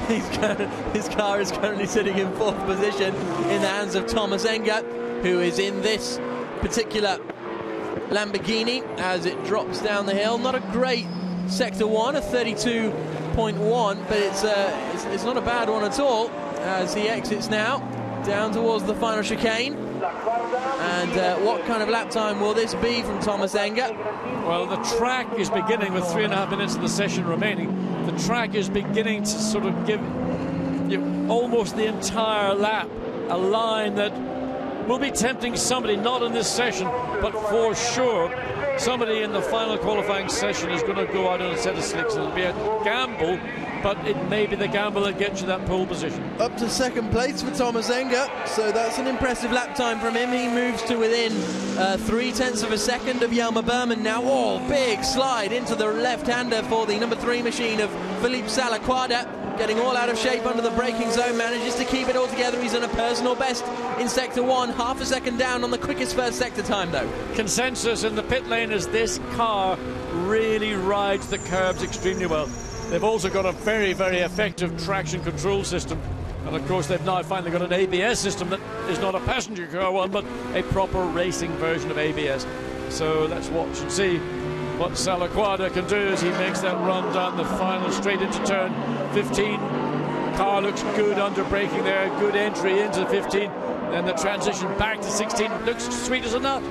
His car is currently sitting in 4th position in the hands of Thomas Enger, who is in this particular Lamborghini as it drops down the hill. Not a great Sector 1, a 32.1, but it's not a bad one at all as he exits now down towards the final chicane. And what kind of lap time will this be from Thomas Enger? Well, the track is beginning with 3.5 minutes of the session remaining. The track is beginning to sort of give almost the entire lap a line that will be tempting somebody, not in this session, but for sure somebody in the final qualifying session is going to go out on a set of slicks. It'll be a gamble, but it may be the gamble that gets you that pole position. Up to 2nd place for Thomas Enger, so that's an impressive lap time from him. He moves to within 0.3 of a second of Jelmer Berman now. Big slide into the left-hander for the number 3 machine of Philippe Salaquada. Getting all out of shape under the braking zone, manages to keep it all together. He's done a personal best in Sector 1, half a second down on the quickest first sector time though. Consensus in the pit lane is this car really rides the curbs extremely well. They've also got a very, very effective traction control system, and of course they've now finally got an ABS system that is not a passenger car one, but a proper racing version of ABS. So let's watch and see what Salaquada can do as he makes that run down the final straight into turn 15. Car looks good under braking there, good entry into 15, then the transition back to 16 looks sweet as a nut.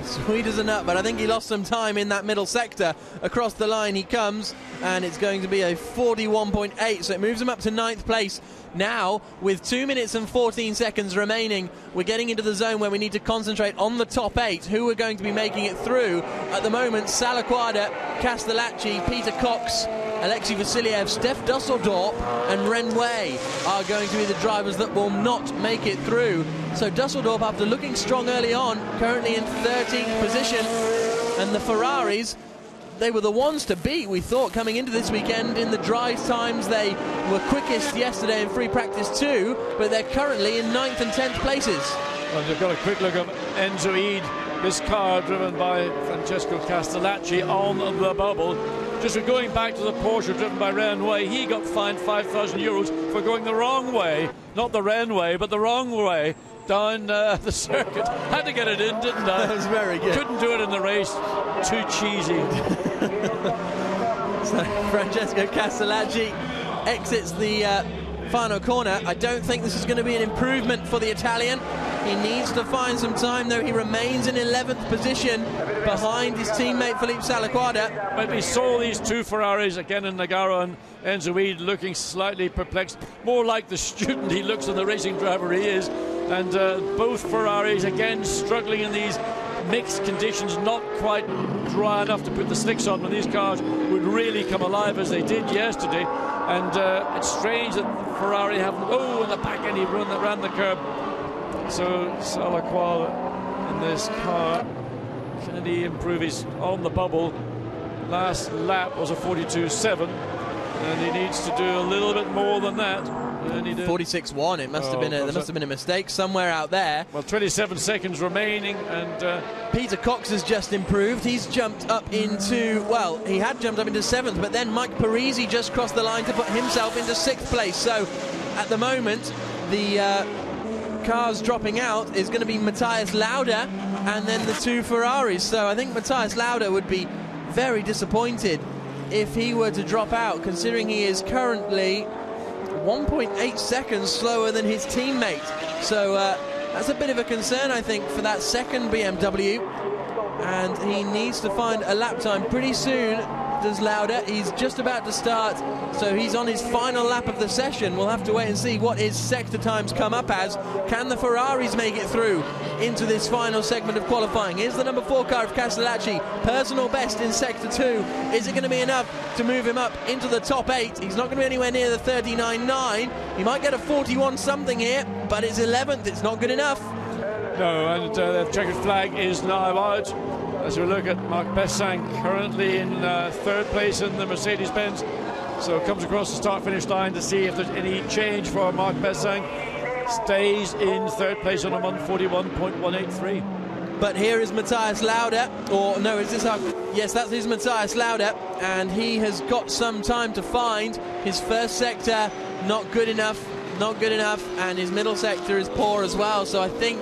Sweet as a nut, but I think he lost some time in that middle sector. Across the line he comes, and it's going to be a 41.8, so it moves him up to 9th place. Now, with 2 minutes and 14 seconds remaining, we're getting into the zone where we need to concentrate on the top 8, who are going to be making it through. At the moment, Salaquada, Castellacci, Peter Cox, Alexei Vasiliev, Steph Dusseldorp and Ren Wei are going to be the drivers that will not make it through. So Dusseldorp, after looking strong early on, currently in 13th position. And the Ferraris, they were the ones to beat, we thought, coming into this weekend. In the dry times, they were quickest yesterday in free practice 2, but they're currently in 9th and 10th places. And you've got a quick look at Enzo Eid, this car driven by Francesco Castellacci on the bubble. Just going back to the Porsche driven by Ren Wei, he got fined €5,000 for going the wrong way, not the Ren way, but the wrong way down the circuit. Had to get it in, didn't I? That was very good. Couldn't do it in the race. Too cheesy. So Francesco Castellacci exits the final corner. I don't think this is going to be an improvement for the Italian. He needs to find some time, though. He remains in 11th position behind his teammate Felipe Salaquada. But we saw these two Ferraris again in Nagaro, and Enzo Eid looking slightly perplexed, more like the student he looks than the racing driver he is. And both Ferraris again struggling in these mixed conditions, not quite dry enough to put the slicks on when these cars would really come alive as they did yesterday. And it's strange that Ferrari haven't. Oh, in the back end he ran the curb. So Salaquada in this car, can he improve? He's on the bubble. Last lap was a 42.7, and he needs to do a little bit more than that. 46.1. It must have been there must have been a mistake somewhere out there. Well, 27 seconds remaining, and Peter Cox has just improved. He's jumped up into, well, he had jumped up into 7th, but then Mike Parisy just crossed the line to put himself into 6th place. So at the moment, the cars dropping out is going to be Matthias Lauda and then the two Ferraris. So I think Matthias Lauda would be very disappointed if he were to drop out, considering he is currently 1.8 seconds slower than his teammate. So that's a bit of a concern, I think, for that second BMW, and he needs to find a lap time pretty soon, does Lauda. He's just about to start, so he's on his final lap of the session. We'll have to wait and see what his sector times come up as. Can the Ferraris make it through into this final segment of qualifying? Here's the number 4 car of Castellacci, personal best in sector 2. Is it going to be enough to move him up into the top 8? He's not going to be anywhere near the 39.9. He might get a 41 something here, but it's 11th. It's not good enough. No, and the checkered flag is now out. As we look at Marc Bessin, currently in 3rd place in the Mercedes-Benz. So comes across the start-finish line to see if there's any change for Marc Bessin. Stays in 3rd place on a 141.183. But here is Matthias Lauda, or no, is this how? Yes, that is Matthias Lauda, and he has got some time to find his first sector. Not good enough, and his middle sector is poor as well. So I think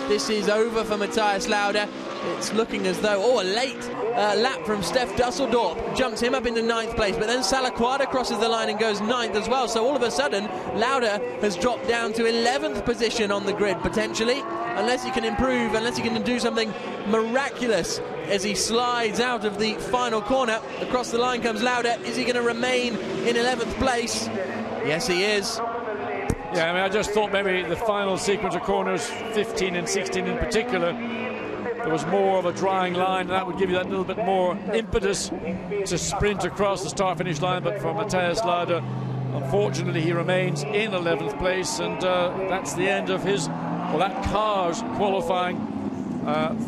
this is over for Matthias Lauda. It's looking as though, a late lap from Stef Dusseldorp jumps him up into 9th place, but then Salaquada crosses the line and goes 9th as well. So all of a sudden, Lauda has dropped down to 11th position on the grid, potentially, unless he can improve, unless he can do something miraculous as he slides out of the final corner. Across the line comes Lauda. Is he going to remain in 11th place? Yes, he is. Yeah, I mean, I just thought maybe the final sequence of corners, 15 and 16 in particular, there was more of a drying line, and that would give you that little bit more impetus to sprint across the start-finish line. But for Matthias Lauda, unfortunately, he remains in 11th place, and that's the end of that car's qualifying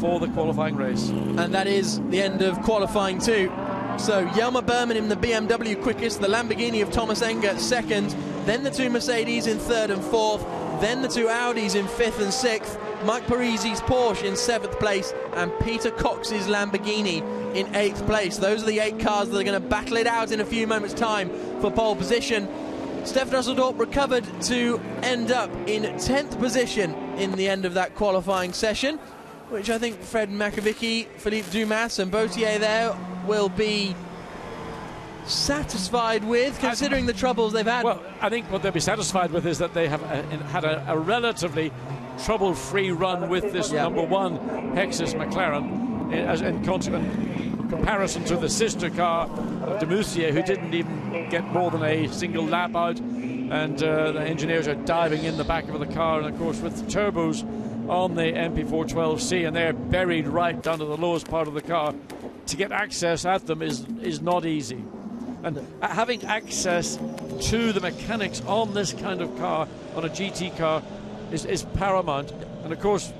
for the qualifying race. And that is the end of qualifying too. So Jelmer Berman in the BMW quickest, the Lamborghini of Thomas Enger second, then the two Mercedes in 3rd and 4th, then the two Audis in 5th and 6th, Mike Parisy's Porsche in 7th place, and Peter Cox's Lamborghini in 8th place. Those are the 8 cars that are going to battle it out in a few moments' time for pole position. Stef Dusseldorp recovered to end up in 10th position in the end of that qualifying session, which I think Fred Makovicky, Philippe Dumas and Bautier there will be satisfied with, considering the troubles they've had. Well, I think what they'll be satisfied with is that they have had a relatively trouble-free run with this number 1 Hexus McLaren in comparison to the sister car of de Moustier, who didn't even get more than a single lap out, and the engineers are diving in the back of the car, and of course with the turbos on the MP412C, and they're buried right down to the lowest part of the car. To get access at them is not easy. And having access to the mechanics on this kind of car, on a GT car, is paramount. And of course,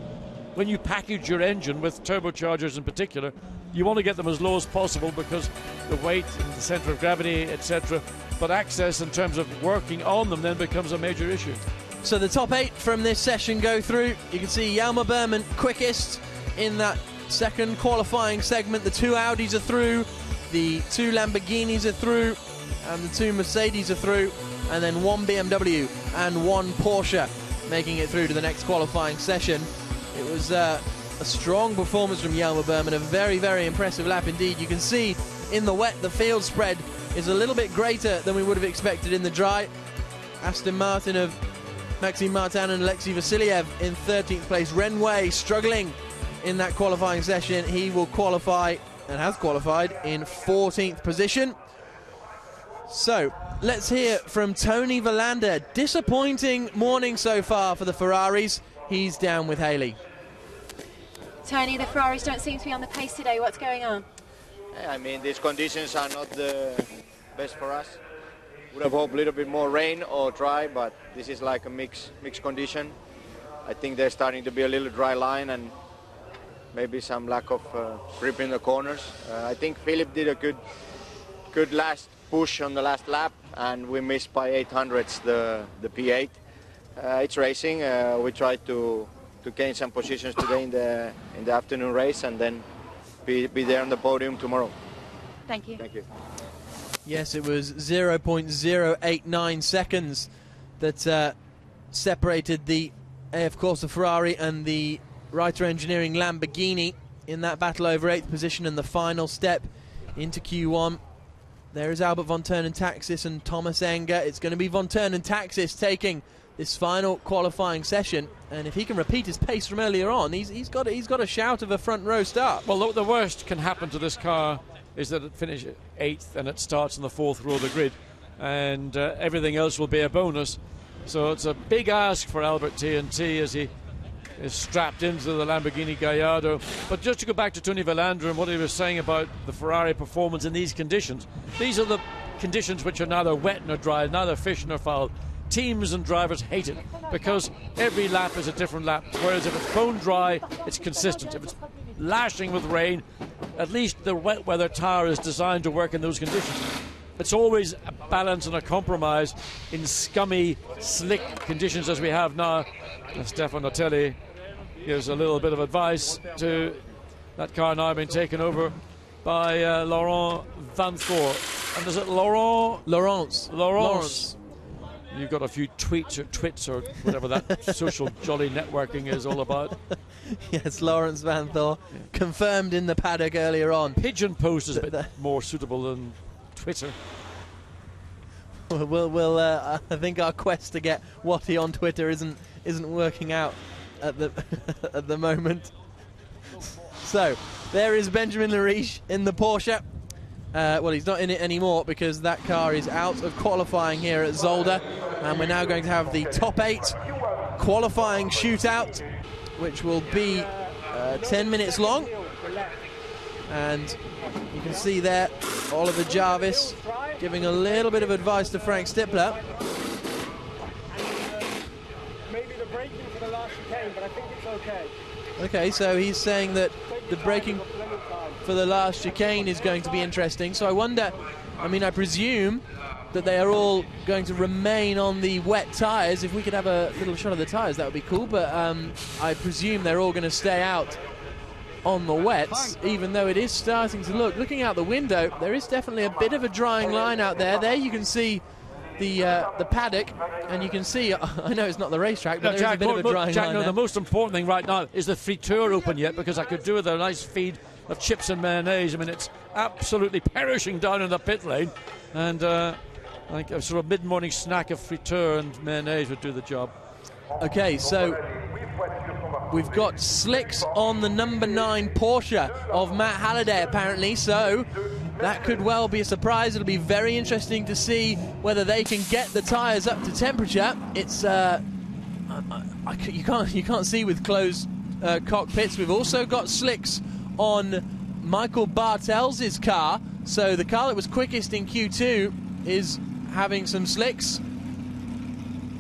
when you package your engine with turbochargers in particular, You want to get them as low as possible because the weight and the centre of gravity, etc. But access in terms of working on them then becomes a major issue. So the top 8 from this session go through. You can see Hjalmar Berman quickest in that second qualifying segment. The 2 Audis are through, the 2 Lamborghinis are through, and the 2 Mercedes are through, and then 1 BMW and 1 Porsche making it through to the next qualifying session. It was a strong performance from Hjalmar Berman, a very, very impressive lap indeed. You can see in the wet the field spread is a little bit greater than we would have expected in the dry. Aston Martin of Maxime Martin and Alexei Vasiliev in 13th place. Renway struggling in that qualifying session. He will qualify and has qualified in 14th position. So let's hear from Tony Verlander. Disappointing morning so far for the Ferraris. He's down with Haley. Tony, the Ferraris don't seem to be on the pace today. What's going on? I mean, these conditions are not the best for us. Would have hoped a little bit more rain or dry, but this is like a mixed condition. I think there's starting to be a little dry line and maybe some lack of grip in the corners. I think Philip did a good last push on the last lap, and we missed by 800ths the P8. It's racing. We tried to gain some positions today in the afternoon race, and then be there on the podium tomorrow. Thank you. Thank you. Yes, it was 0.089 seconds that separated the AF Corse Ferrari and the Reiter Engineering Lamborghini in that battle over 8th position and the final step into Q1. There is Albert von Turnhen-Taxis and Thomas Enger. It's going to be von Turnhen-Taxis taking this final qualifying session, and if he can repeat his pace from earlier on, he's got a shout of a front row start. Well, the worst can happen to this car is that it finishes 8th and it starts in the 4th row of the grid, and everything else will be a bonus. So it's a big ask for Albert TNT as he is strapped into the Lamborghini Gallardo. But just to go back to Tony Verlander and what he was saying about the Ferrari performance in these conditions, these are the conditions which are neither wet nor dry, neither fish nor foul. Teams and drivers hate it because every lap is a different lap, whereas if it's bone dry, it's consistent. If it's lashing with rain, at least the wet weather tyre is designed to work in those conditions. It's always a balance and a compromise in scummy, slick conditions as we have now. Stefan Otelli gives a little bit of advice to that car now being taken over by Laurent Vanthor. And is it Laurent? Lawrence. You've got a few tweets or twits or whatever that social jolly networking is all about. Yes, Lawrence Vanthor, confirmed in the paddock earlier on. Pigeon Post is a bit more suitable than Twitter. I think our quest to get Watty on Twitter isn't working out at the moment. So there is Benjamin Lariche in the Porsche. Well, he's not in it anymore because that car is out of qualifying here at Zolder, and we're now going to have the top 8 qualifying shootout, which will be 10 minutes long. And you can see there Oliver Jarvis giving a little bit of advice to Frank Stippler. Maybe the braking for the last chicane, but I think it's okay. Okay, so he's saying that the braking for the last chicane is going to be interesting. So I wonder, I presume that they are all going to remain on the wet tyres. If we could have a little shot of the tyres, that would be cool. But I presume they're all going to stay out on the wets, even though it is starting to looking out the window, there is definitely a bit of a drying line out there. There you can see the paddock, and you can see, I know it's not the racetrack, but there's a bit of a drying line there. The most important thing right now is the friture open yet, because I could do with a nice feed of chips and mayonnaise. It's absolutely perishing down in the pit lane, and I think a sort of mid-morning snack of friture and mayonnaise would do the job. Okay, so we've got slicks on the number 9 Porsche of Matt Halliday, apparently, so that could well be a surprise. It'll be very interesting to see whether they can get the tyres up to temperature. It's you can't see with closed cockpits. We've also got slicks on Michael Bartels' car, so the car that was quickest in Q2 is having some slicks.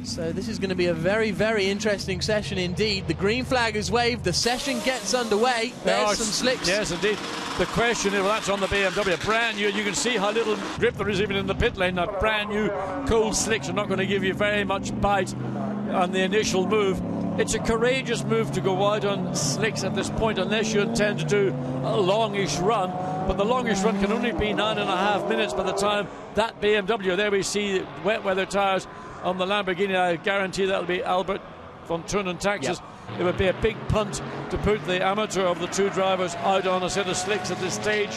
So this is going to be a very, very interesting session indeed. The green flag is waved, the session gets underway. There's some slicks. Yes, indeed. The question is, well, that's on the BMW, brand new. You can see how little grip there is even in the pit lane. That brand new cold slicks are not going to give you very much bite on the initial move. It's a courageous move to go wide on slicks at this point, unless you intend to do a longish run. But the longest run can only be 9.5 minutes by the time that BMW. There we see wet weather tyres on the Lamborghini. I guarantee that'll be Albert von Thurnen taxes. Yep. It would be a big punt to put the amateur of the two drivers out on a set of slicks at this stage.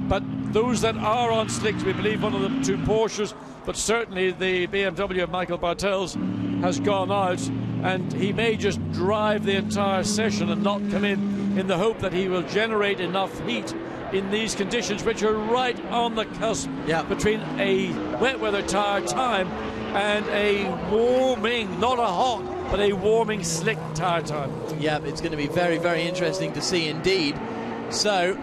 But those that are on slicks, we believe one of the two Porsches, but certainly the BMW of Michael Bartels has gone out, and he may just drive the entire session and not come in the hope that he will generate enough heat in these conditions, which are right on the cusp between a wet weather tyre time and a warming, not a hot, but a warming slick tyre time. Yeah, it's going to be very, very interesting to see indeed. So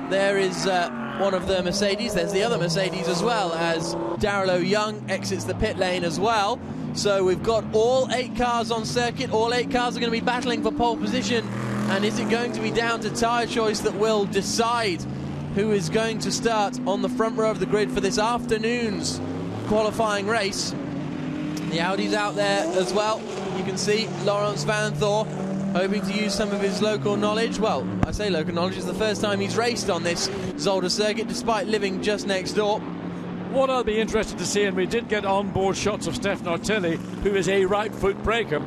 there is one of the Mercedes. There's the other Mercedes as well, as Darrell O'Young exits the pit lane as well. So we've got all 8 cars on circuit. All 8 cars are going to be battling for pole position. And is it going to be down to tyre choice that will decide who is going to start on the front row of the grid for this afternoon's qualifying race? The Audi's out there as well. You can see Laurens van Thor hoping to use some of his local knowledge. Well, I say local knowledge, it's the first time he's raced on this Zolder circuit, despite living just next door. What I'll be interested to see, and we did get on-board shots of Stefan Artelli, who is a right-foot braker.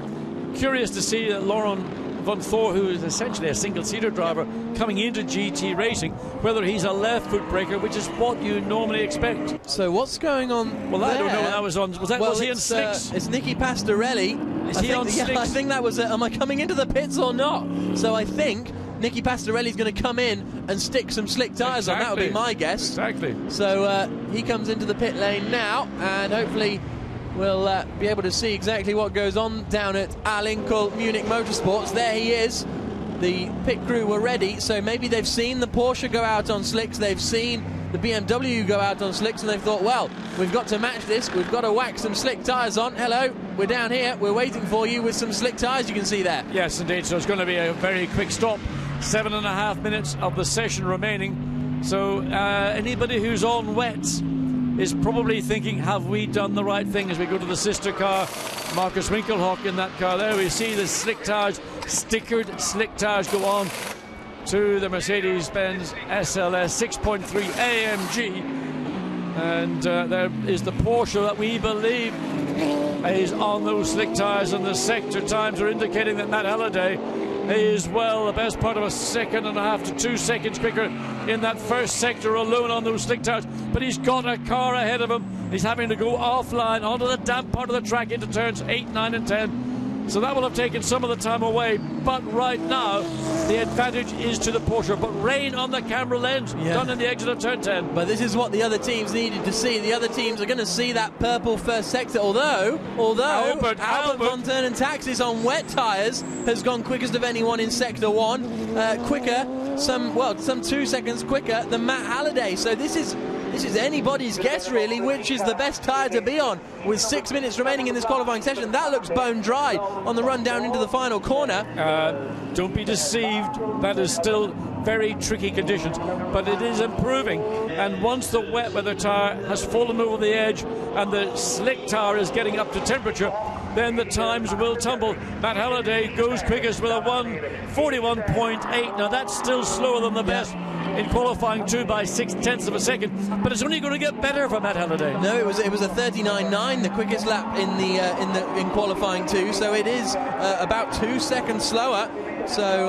Curious to see that Laurens van Thor, who is essentially a single-seater driver, coming into GT racing, whether he's a left-foot braker, which is what you normally expect. So what's going on? Well, there? I don't know what that was on. Was he on slicks? It's Nicky Pastorelli. Is he on slicks? Yeah, I think that was. Am I coming into the pits or not? So I think Nicky Pastorelli's going to come in and stick some slick tyres on. That would be my guess. Exactly. So he comes into the pit lane now, and hopefully we'll be able to see exactly what goes on down at all-inkl Munich Motorsports. There he is. The pit crew were ready, so maybe they've seen the Porsche go out on slicks, they've seen the BMW go out on slicks, and they've thought, well, we've got to match this, we've got to whack some slick tyres on. Hello, we're down here, we're waiting for you with some slick tyres, you can see there. Yes, indeed, so it's going to be a very quick stop. 7.5 minutes of the session remaining. So anybody who's on wets is probably thinking, have we done the right thing? As we go to the sister car, Marcus Winkelhock in that car there, we see the slick tyres, stickered slick tyres go on to the Mercedes-Benz SLS 6.3 AMG. And there is the Porsche that we believe is on those slick tyres, and the sector times are indicating that Matt Halliday is, well, the best part of 1.5 seconds to 2 seconds quicker in that first sector alone on those slick tyres. But he's got a car ahead of him. He's having to go offline onto the damp part of the track into turns 8, 9 and 10. So that will have taken some of the time away. But right now, the advantage is to the Porsche. But rain on the camera lens, done in the exit of turn 10. But this is what the other teams needed to see. The other teams are going to see that purple first sector. Although Albert von Thurnen Taxis on wet tyres has gone quickest of anyone in sector 1. Quicker, some 2 seconds quicker than Matt Halliday. So this is anybody's guess, really, which is the best tyre to be on. With 6 minutes remaining in this qualifying session, that looks bone dry on the run down into the final corner. Don't be deceived. That is still very tricky conditions, but it is improving. And once the wet weather tyre has fallen over the edge and the slick tyre is getting up to temperature, then the times will tumble. Matt Halliday goes quickest with a 1:41.8. Now that's still slower than the best in qualifying 2 by 0.6 of a second, but it's only going to get better for Matt Halliday. No, it was a 39.9, the quickest lap in qualifying 2, so it is about 2 seconds slower. So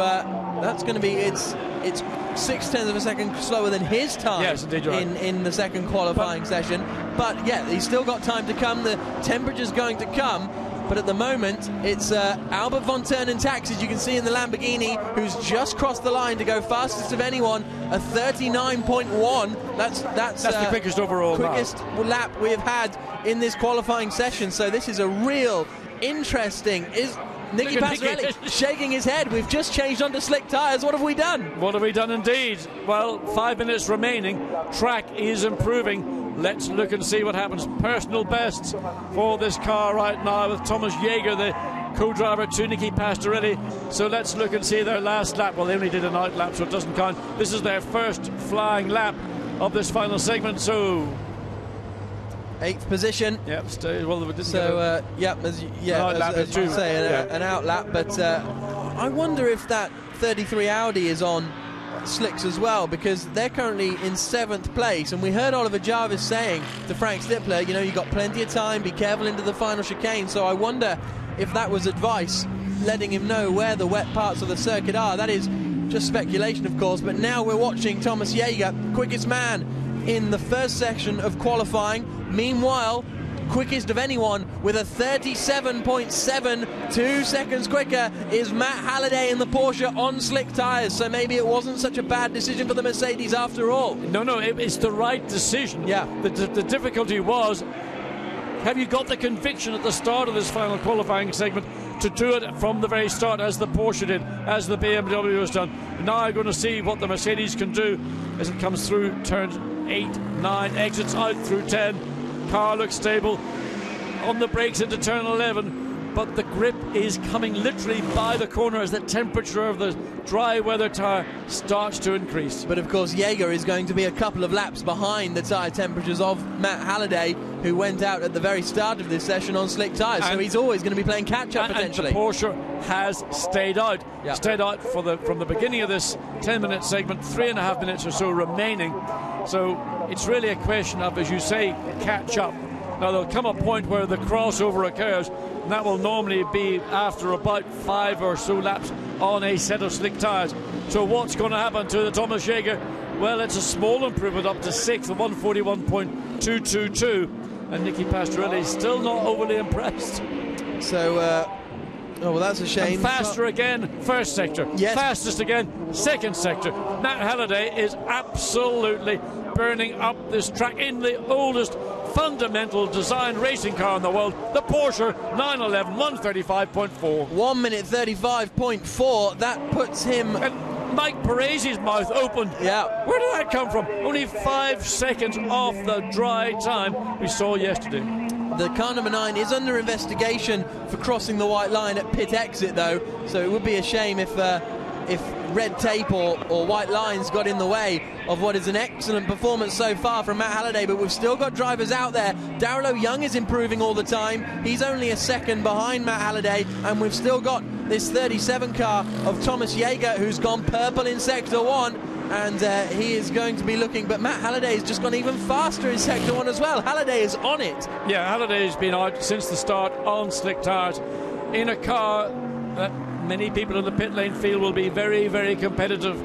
that's going to be it's 0.6 of a second slower than his time. Yes, indeed, you're right. in the second qualifying session. But yeah, he's still got time to come. The temperature's going to come. But at the moment, it's Albert von Thurnen Taxis, you can see in the Lamborghini, who's just crossed the line to go fastest of anyone, a 39.1. That's the quickest overall lap we have had in this qualifying session. So this is a real interesting. Is Nicky Pastorelli shaking his head? We've just changed onto slick tyres. What have we done? What have we done indeed? Well, 5 minutes remaining. Track is improving. Let's look and see what happens. Personal bests for this car right now with Thomas Jaeger, the co-driver to Nicky Pastorelli. So let's look and see their last lap. Well, they only did an out lap, so it doesn't count. This is their first flying lap of this final segment. So 8th position. Yep, well, as you say, an out lap. But I wonder if that 33 Audi is on slicks as well, because they're currently in 7th place. And we heard Oliver Jarvis saying to Frank Stippler, you know, you've got plenty of time, be careful into the final chicane. So I wonder if that was advice, letting him know where the wet parts of the circuit are. That is just speculation, of course. But now we're watching Thomas Jaeger, quickest man in the first section of qualifying. Meanwhile, quickest of anyone with a 37.72 seconds quicker is Matt Halliday in the Porsche on slick tyres. So maybe it wasn't such a bad decision for the Mercedes after all. No, it's the right decision. Yeah. The difficulty was, have you got the conviction at the start of this final qualifying segment to do it from the very start, as the Porsche did, as the BMW has done? Now I'm going to see what the Mercedes can do as it comes through turns 8, 9, exits out through 10. Car looks stable on the brakes into turn 11, but the grip is coming literally by the corner as the temperature of the dry weather tyre starts to increase. But of course Jaeger is going to be a couple of laps behind the tyre temperatures of Matt Halliday, who went out at the very start of this session on slick tyres, so he's always going to be playing catch-up potentially. And the Porsche has stayed out. Yep. Stayed out from the beginning of this 10-minute segment, 3.5 minutes or so remaining. So it's really a question of, as you say, catch-up. Now there'll come a point where the crossover occurs, and that will normally be after about 5 or so laps on a set of slick tyres. So what's going to happen to the Thomas Jaeger? Well, it's a small improvement up to 6th, 141.222, and Nicky Pastorelli still not overly impressed. So, well, that's a shame. And faster again, first sector. Yes. Fastest again, second sector. Matt Halliday is absolutely burning up this track in the oldest fundamental design racing car in the world, the Porsche 911 135.4. 1 minute 35.4. That puts him. And Mike Parasy's mouth opened. Yeah. Where did that come from? Only 5 seconds off the dry time we saw yesterday. The car number 9 is under investigation for crossing the white line at pit exit, though, so it would be a shame if red tape or white lines got in the way of what is an excellent performance so far from Matt Halliday. But we've still got drivers out there. Darrell O'Young is improving all the time. He's only a second behind Matt Halliday, and we've still got this 37 car of Thomas Jaeger, who's gone purple in sector 1, and he is going to be looking, but Matt Halliday has just gone even faster in sector 1 as well. Halliday is on it. Yeah, Halliday's been out since the start on slick tyres in a car that many people in the pit lane feel will be very, very competitive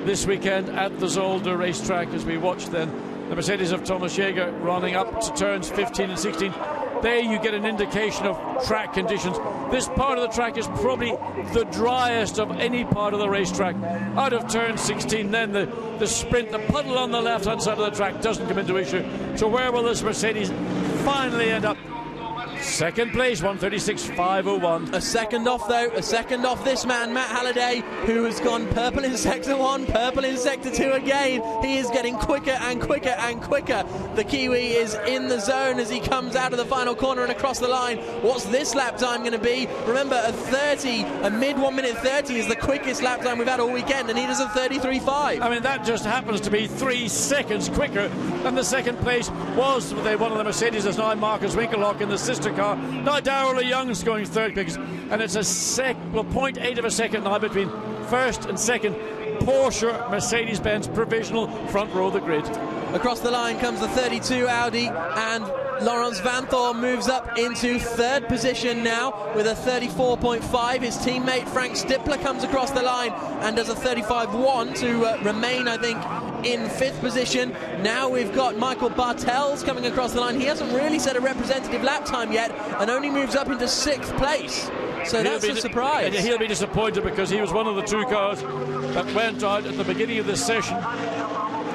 this weekend at the Zolder racetrack, as we watch then the Mercedes of Thomas Jaeger running up to turns 15 and 16. There you get an indication of track conditions. This part of the track is probably the driest of any part of the racetrack. Out of turn 16, then the sprint, the puddle on the left-hand side of the track doesn't come into issue. So where will this Mercedes finally end up? Second place, 136.501. A second off, though. A second off this man, Matt Halliday, who has gone purple in sector 1, purple in sector 2 again. He is getting quicker and quicker and quicker. The Kiwi is in the zone as he comes out of the final corner and across the line. What's this lap time going to be? Remember, a mid 1 minute 30 is the quickest lap time we've had all weekend, and he does a 33.5. I mean, that just happens to be 3 seconds quicker than the second place was. One of the Mercedes is now Marcus Winkelhock in the sister car. Now Darrell O'Young's going third quickest, and it's a 0.8 of a second now between first and second. Porsche Mercedes-Benz provisional front row of the grid. Across the line comes the 32 Audi, and Laurens Vanthoor moves up into third position now with a 34.5. His teammate Frank Stippler comes across the line and does a 35.1 to remain, I think, in fifth position. Now we've got Michael Bartels coming across the line. He hasn't really set a representative lap time yet and only moves up into sixth place. So that's a surprise. He'll be disappointed because he was one of the 2 cars that went out at the beginning of this session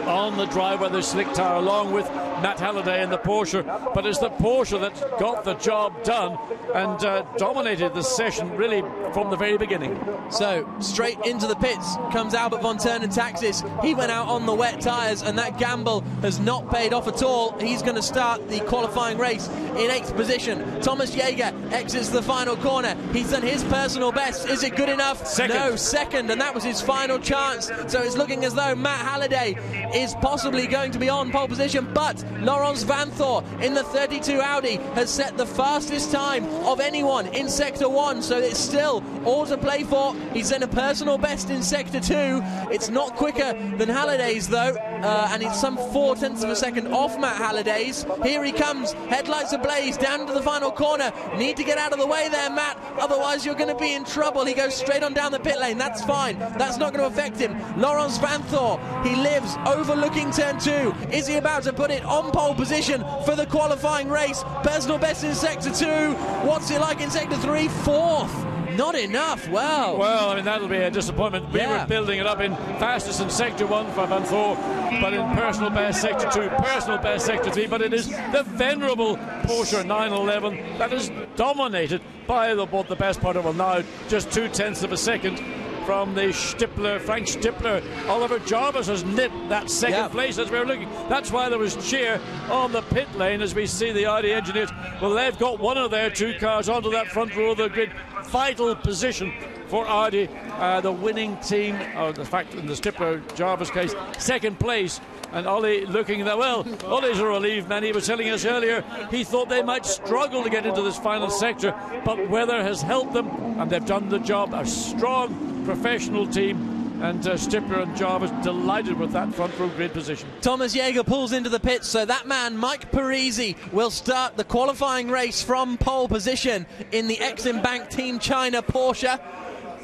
on the dry weather slick tyre, along with Matt Halliday in the Porsche, but it's the Porsche that got the job done and dominated the session really from the very beginning. So straight into the pits comes Albert von Taxis. He went out on the wet tyres, and that gamble has not paid off at all. He's going to start the qualifying race in 8th position. Thomas Jaeger exits the final corner. He's done his personal best. Is it good enough? Second. No, second, and that was his final chance. So it's looking as though Matt Halliday is possibly going to be on pole position, but Laurens Vanthoor in the 32 Audi has set the fastest time of anyone in Sector 1, so it's still all to play for. He's done a personal best in Sector 2. It's not quicker than Halliday's though, and it's some 0.4 of a second off Matt Halliday's. Here he comes, headlights ablaze, down to the final corner. Need to get out of the way there, Matt, otherwise you're going to be in trouble. He goes straight on down the pit lane. That's fine, that's not going to affect him. Laurens Vanthoor, he lives overlooking turn 2. Is he about to put it on pole position for the qualifying race? Personal best in Sector 2. What's it like in Sector 3? 4th. Not enough. Well, I mean, that'll be a disappointment. We were building it up in fastest in Sector 1 for Vanthoor, but in personal best Sector 2, personal best Sector 3, but it is the venerable Porsche 911 that is dominated by the best part of, well, now just 0.2 of a second from the Stippler, Frank Stippler. Oliver Jarvis has nipped that second place as we were looking. That's why there was cheer on the pit lane as we see the Audi engineers. Well, they've got one of their 2 cars onto that front row of the grid. Vital position for Audi, the winning team, the fact in the Stippler Jarvis case, second place. And Ollie looking that, well, Ollie's a relieved man. He was telling us earlier he thought they might struggle to get into this final sector, but weather has helped them and they've done the job. A strong professional team, and Stippler and Jarvis delighted with that front row grid position. Thomas Jaeger pulls into the pits, so that man, Mike Parisy, will start the qualifying race from pole position in the Exim Bank Team China Porsche,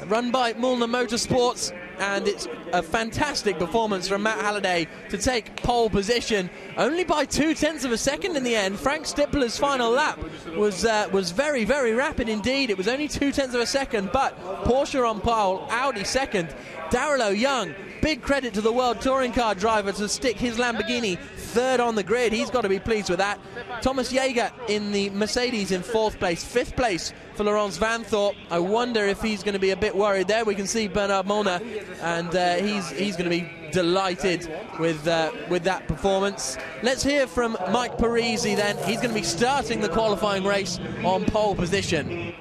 run by Mullner Motorsports. And it's a fantastic performance from Matt Halliday to take pole position, only by 0.2 of a second in the end. Frank Stippler's final lap was very, very rapid indeed. It was only 0.2 of a second, but Porsche on pole, Audi second. Darrell Young, big credit to the World Touring Car driver to stick his Lamborghini third on the grid. He's got to be pleased with that. Thomas Jaeger in the Mercedes in 4th place. 5th place for Laurens Vanthoor. I wonder if he's going to be a bit worried there. We can see Bernard Mullner, and he's going to be delighted with that performance. Let's hear from Mike Parisy then. He's going to be starting the qualifying race on pole position.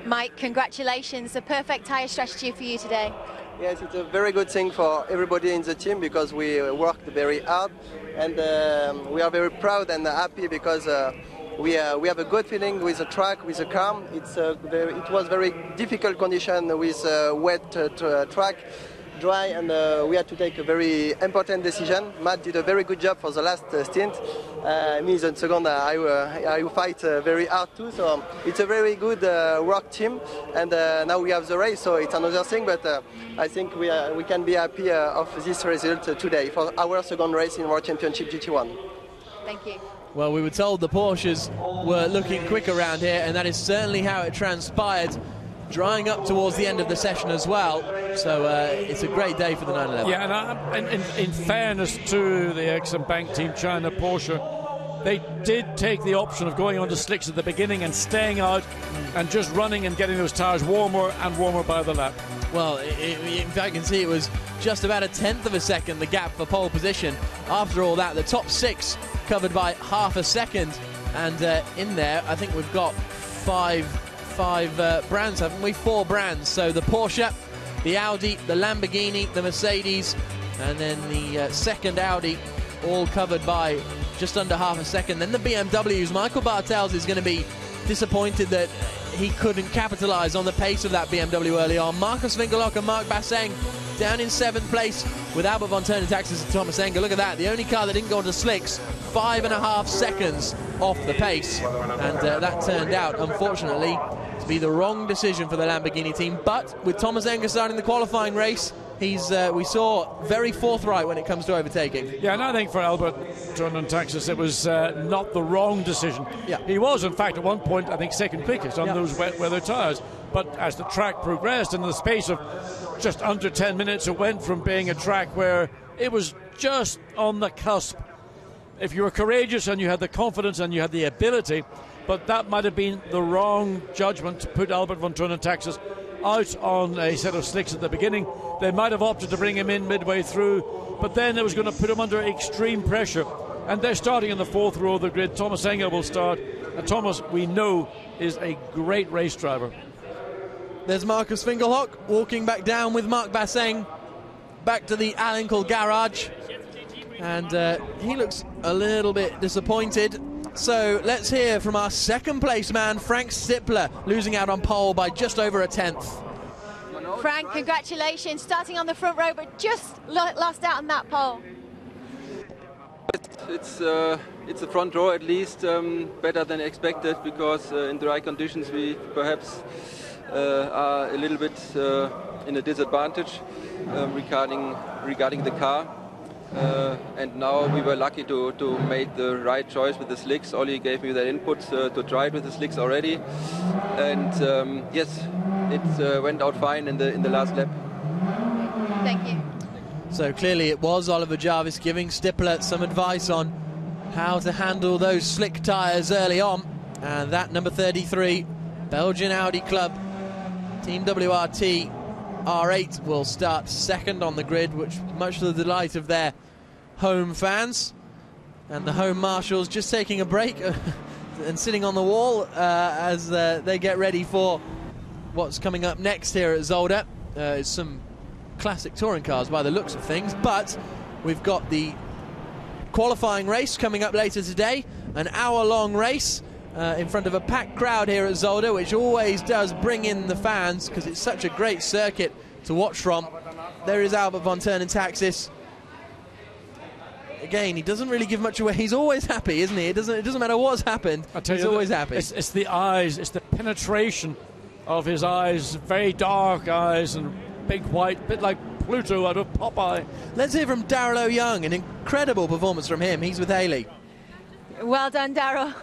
Mike, congratulations. A perfect tyre strategy for you today. Yes, it's a very good thing for everybody in the team because we worked very hard, and we are very proud and happy because we have a good feeling with the track, with the car. It was very difficult condition with wet track, dry, and we had to take a very important decision. Matt did a very good job for the last stint. Me, the second, I fight very hard too. So it's a very good work team, and now we have the race, so it's another thing. But I think we can be happy of this result today for our second race in World Championship GT1. Thank you. Well, we were told the Porsches were looking quick around here, and that is certainly how it transpired, drying up towards the end of the session as well. So it's a great day for the 911. Yeah, and in fairness to the Exim Bank Team China Porsche, they did take the option of going onto slicks at the beginning and staying out and just running and getting those tyres warmer and warmer by the lap. Well, in fact, you can see it was just about 1/10 of a second, the gap for pole position. After all that, the top 6 covered by half a second. And in there, I think we've got five brands, haven't we? 4 brands. So the Porsche, the Audi, the Lamborghini, the Mercedes, and then the second Audi, all covered by just under half a second. Then the BMWs. Michael Bartels is going to be disappointed that he couldn't capitalise on the pace of that BMW early on. Marcus Winkelhock and Mark Basseng down in 7th place with Albert von Taxis and Thomas Enger. Look at that, the only car that didn't go into slicks, 5.5 seconds off the pace, and that turned out, unfortunately, to be the wrong decision for the Lamborghini team. But with Thomas Enger starting the qualifying race, he's we saw very forthright when it comes to overtaking. Yeah, and I think for Albert von Taxis it was not the wrong decision. Yeah. He was, in fact, at one point, I think, second quickest on those wet weather tyres. But as the track progressed, in the space of just under 10 minutes, it went from being a track where it was just on the cusp if you were courageous and you had the confidence and you had the ability, but that might have been the wrong judgment to put Albert von Thurn-Taxis out on a set of slicks at the beginning. They might have opted to bring him in midway through, but then it was going to put him under extreme pressure. And they're starting in the fourth row of the grid. Thomas Engel will start. And Thomas, we know, is a great race driver. There's Marcus Fingelhock walking back down with Mark Basseng back to the all-inkl garage. And he looks a little bit disappointed. So let's hear from our second place man, Frank Stippler, losing out on pole by just over a tenth. Frank, congratulations, starting on the front row, but just lost out on that pole. It's the front row at least, better than expected, because in dry conditions we perhaps are a little bit in a disadvantage regarding the car. And now we were lucky to make the right choice with the slicks. Ollie gave me that input to try it with the slicks already, and yes, it went out fine in the last lap. Thank you. So clearly it was Oliver Jarvis giving Stippler some advice on how to handle those slick tyres early on, and that number 33 Belgian Audi Club Team WRT R8 will start second on the grid, which much to the delight of their home fans. And the home marshals just taking a break and sitting on the wall as they get ready for what's coming up next here at Zolder. It's some classic touring cars by the looks of things, but we've got the qualifying race coming up later today, an hour-long race in front of a packed crowd here at Zolder, which always does bring in the fans because it's such a great circuit to watch from. There is Albert von Thurn-Taxis. Again, he doesn't really give much away. He's always happy, isn't he? It doesn't matter what's happened. He's always happy. It's the eyes, it's the penetration of his eyes, very dark eyes and big white, bit like Pluto out of Popeye. Let's hear from Daryl O'Young, an incredible performance from him. He's with Haley. Well done, Daryl.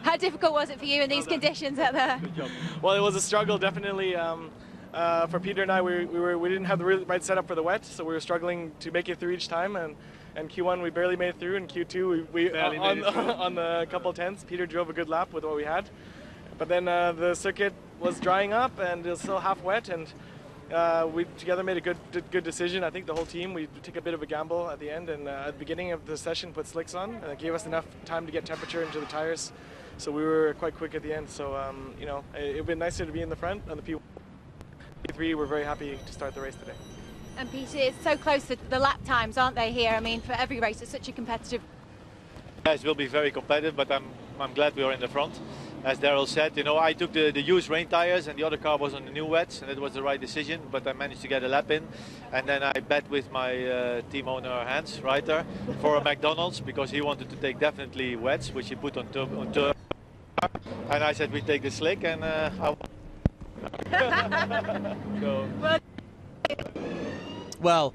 How difficult was it for you in these conditions out there? Good job. Well, it was a struggle, definitely. For Peter and I, we didn't have the right setup for the wet, so we were struggling to make it through each time. And Q1 we barely made it through, and Q2 we on the couple tenths, Peter drove a good lap with what we had. But then the circuit was drying up and it was still half wet, and we together made a good decision. I think the whole team, we took a bit of a gamble at the end, and at the beginning of the session put slicks on, and it gave us enough time to get temperature into the tires, so we were quite quick at the end. So you know, it would have been nicer to be in the front on the P3. We're very happy to start the race today. And Peter, it's so close to the lap times, aren't they, here? I mean, for every race it's such a competitive. Yes, it will be very competitive, but I'm glad we are in the front. As Daryl said, you know, I took the used rain tires and the other car was on the new wets, and it was the right decision, but I managed to get a lap in. And then I bet with my team owner Hans Reiter for a McDonald's, because he wanted to take definitely wets, which he put on turbo. And I said we take the slick, and I so. Well,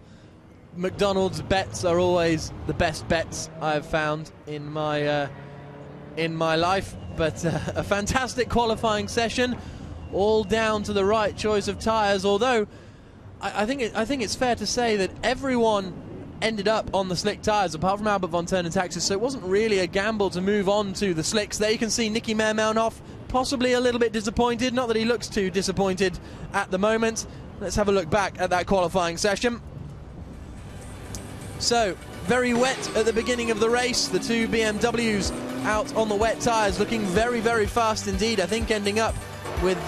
McDonald's bets are always the best bets I've found in my life. But a fantastic qualifying session, all down to the right choice of tyres. Although I think it's fair to say that everyone ended up on the slick tyres apart from Albert von Thurn-Taxis, so it wasn't really a gamble to move on to the slicks. There you can see Nicky Meermelnhoff possibly a little bit disappointed. Not that he looks too disappointed at the moment. Let's have a look back at that qualifying session. So, very wet at the beginning of the race. The two BMWs out on the wet tyres, looking very, very fast indeed. I think ending up with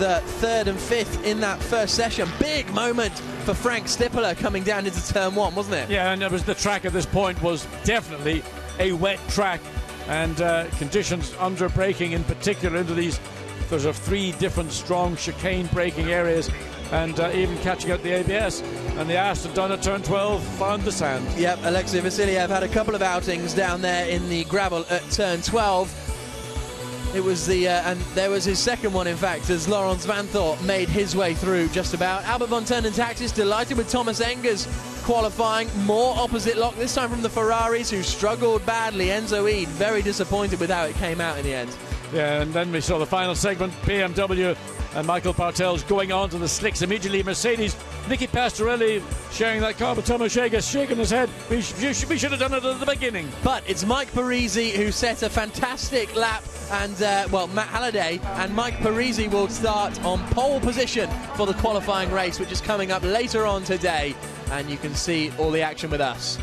third and fifth in that first session. Big moment for Frank Stippler coming down into turn one, wasn't it? Yeah, and it was the track at this point was definitely a wet track, and conditions under braking in particular into these sort of three different strong chicane braking areas, and even catching out the ABS. And the Aston done at turn 12 found the sand. Yep, Alexei Vasiliev had a couple of outings down there in the gravel at turn 12. It was and there was his second one, in fact, as Laurens Vanthoor made his way through just about. Albert von Thurn-Taxis delighted with Thomas Enger's qualifying. More opposite lock, this time from the Ferraris, who struggled badly. Enzo Ede very disappointed with how it came out in the end. Yeah, and then we saw the final segment, BMW and Michael Partel's going on to the slicks immediately. Mercedes, Nicky Pastorelli sharing that car, but Thomas Shagas shaking his head. We should have done it at the beginning. But it's Mike Parisy who set a fantastic lap, and Matt Halliday, and Mike Parisy will start on pole position for the qualifying race, which is coming up later on today, and you can see all the action with us.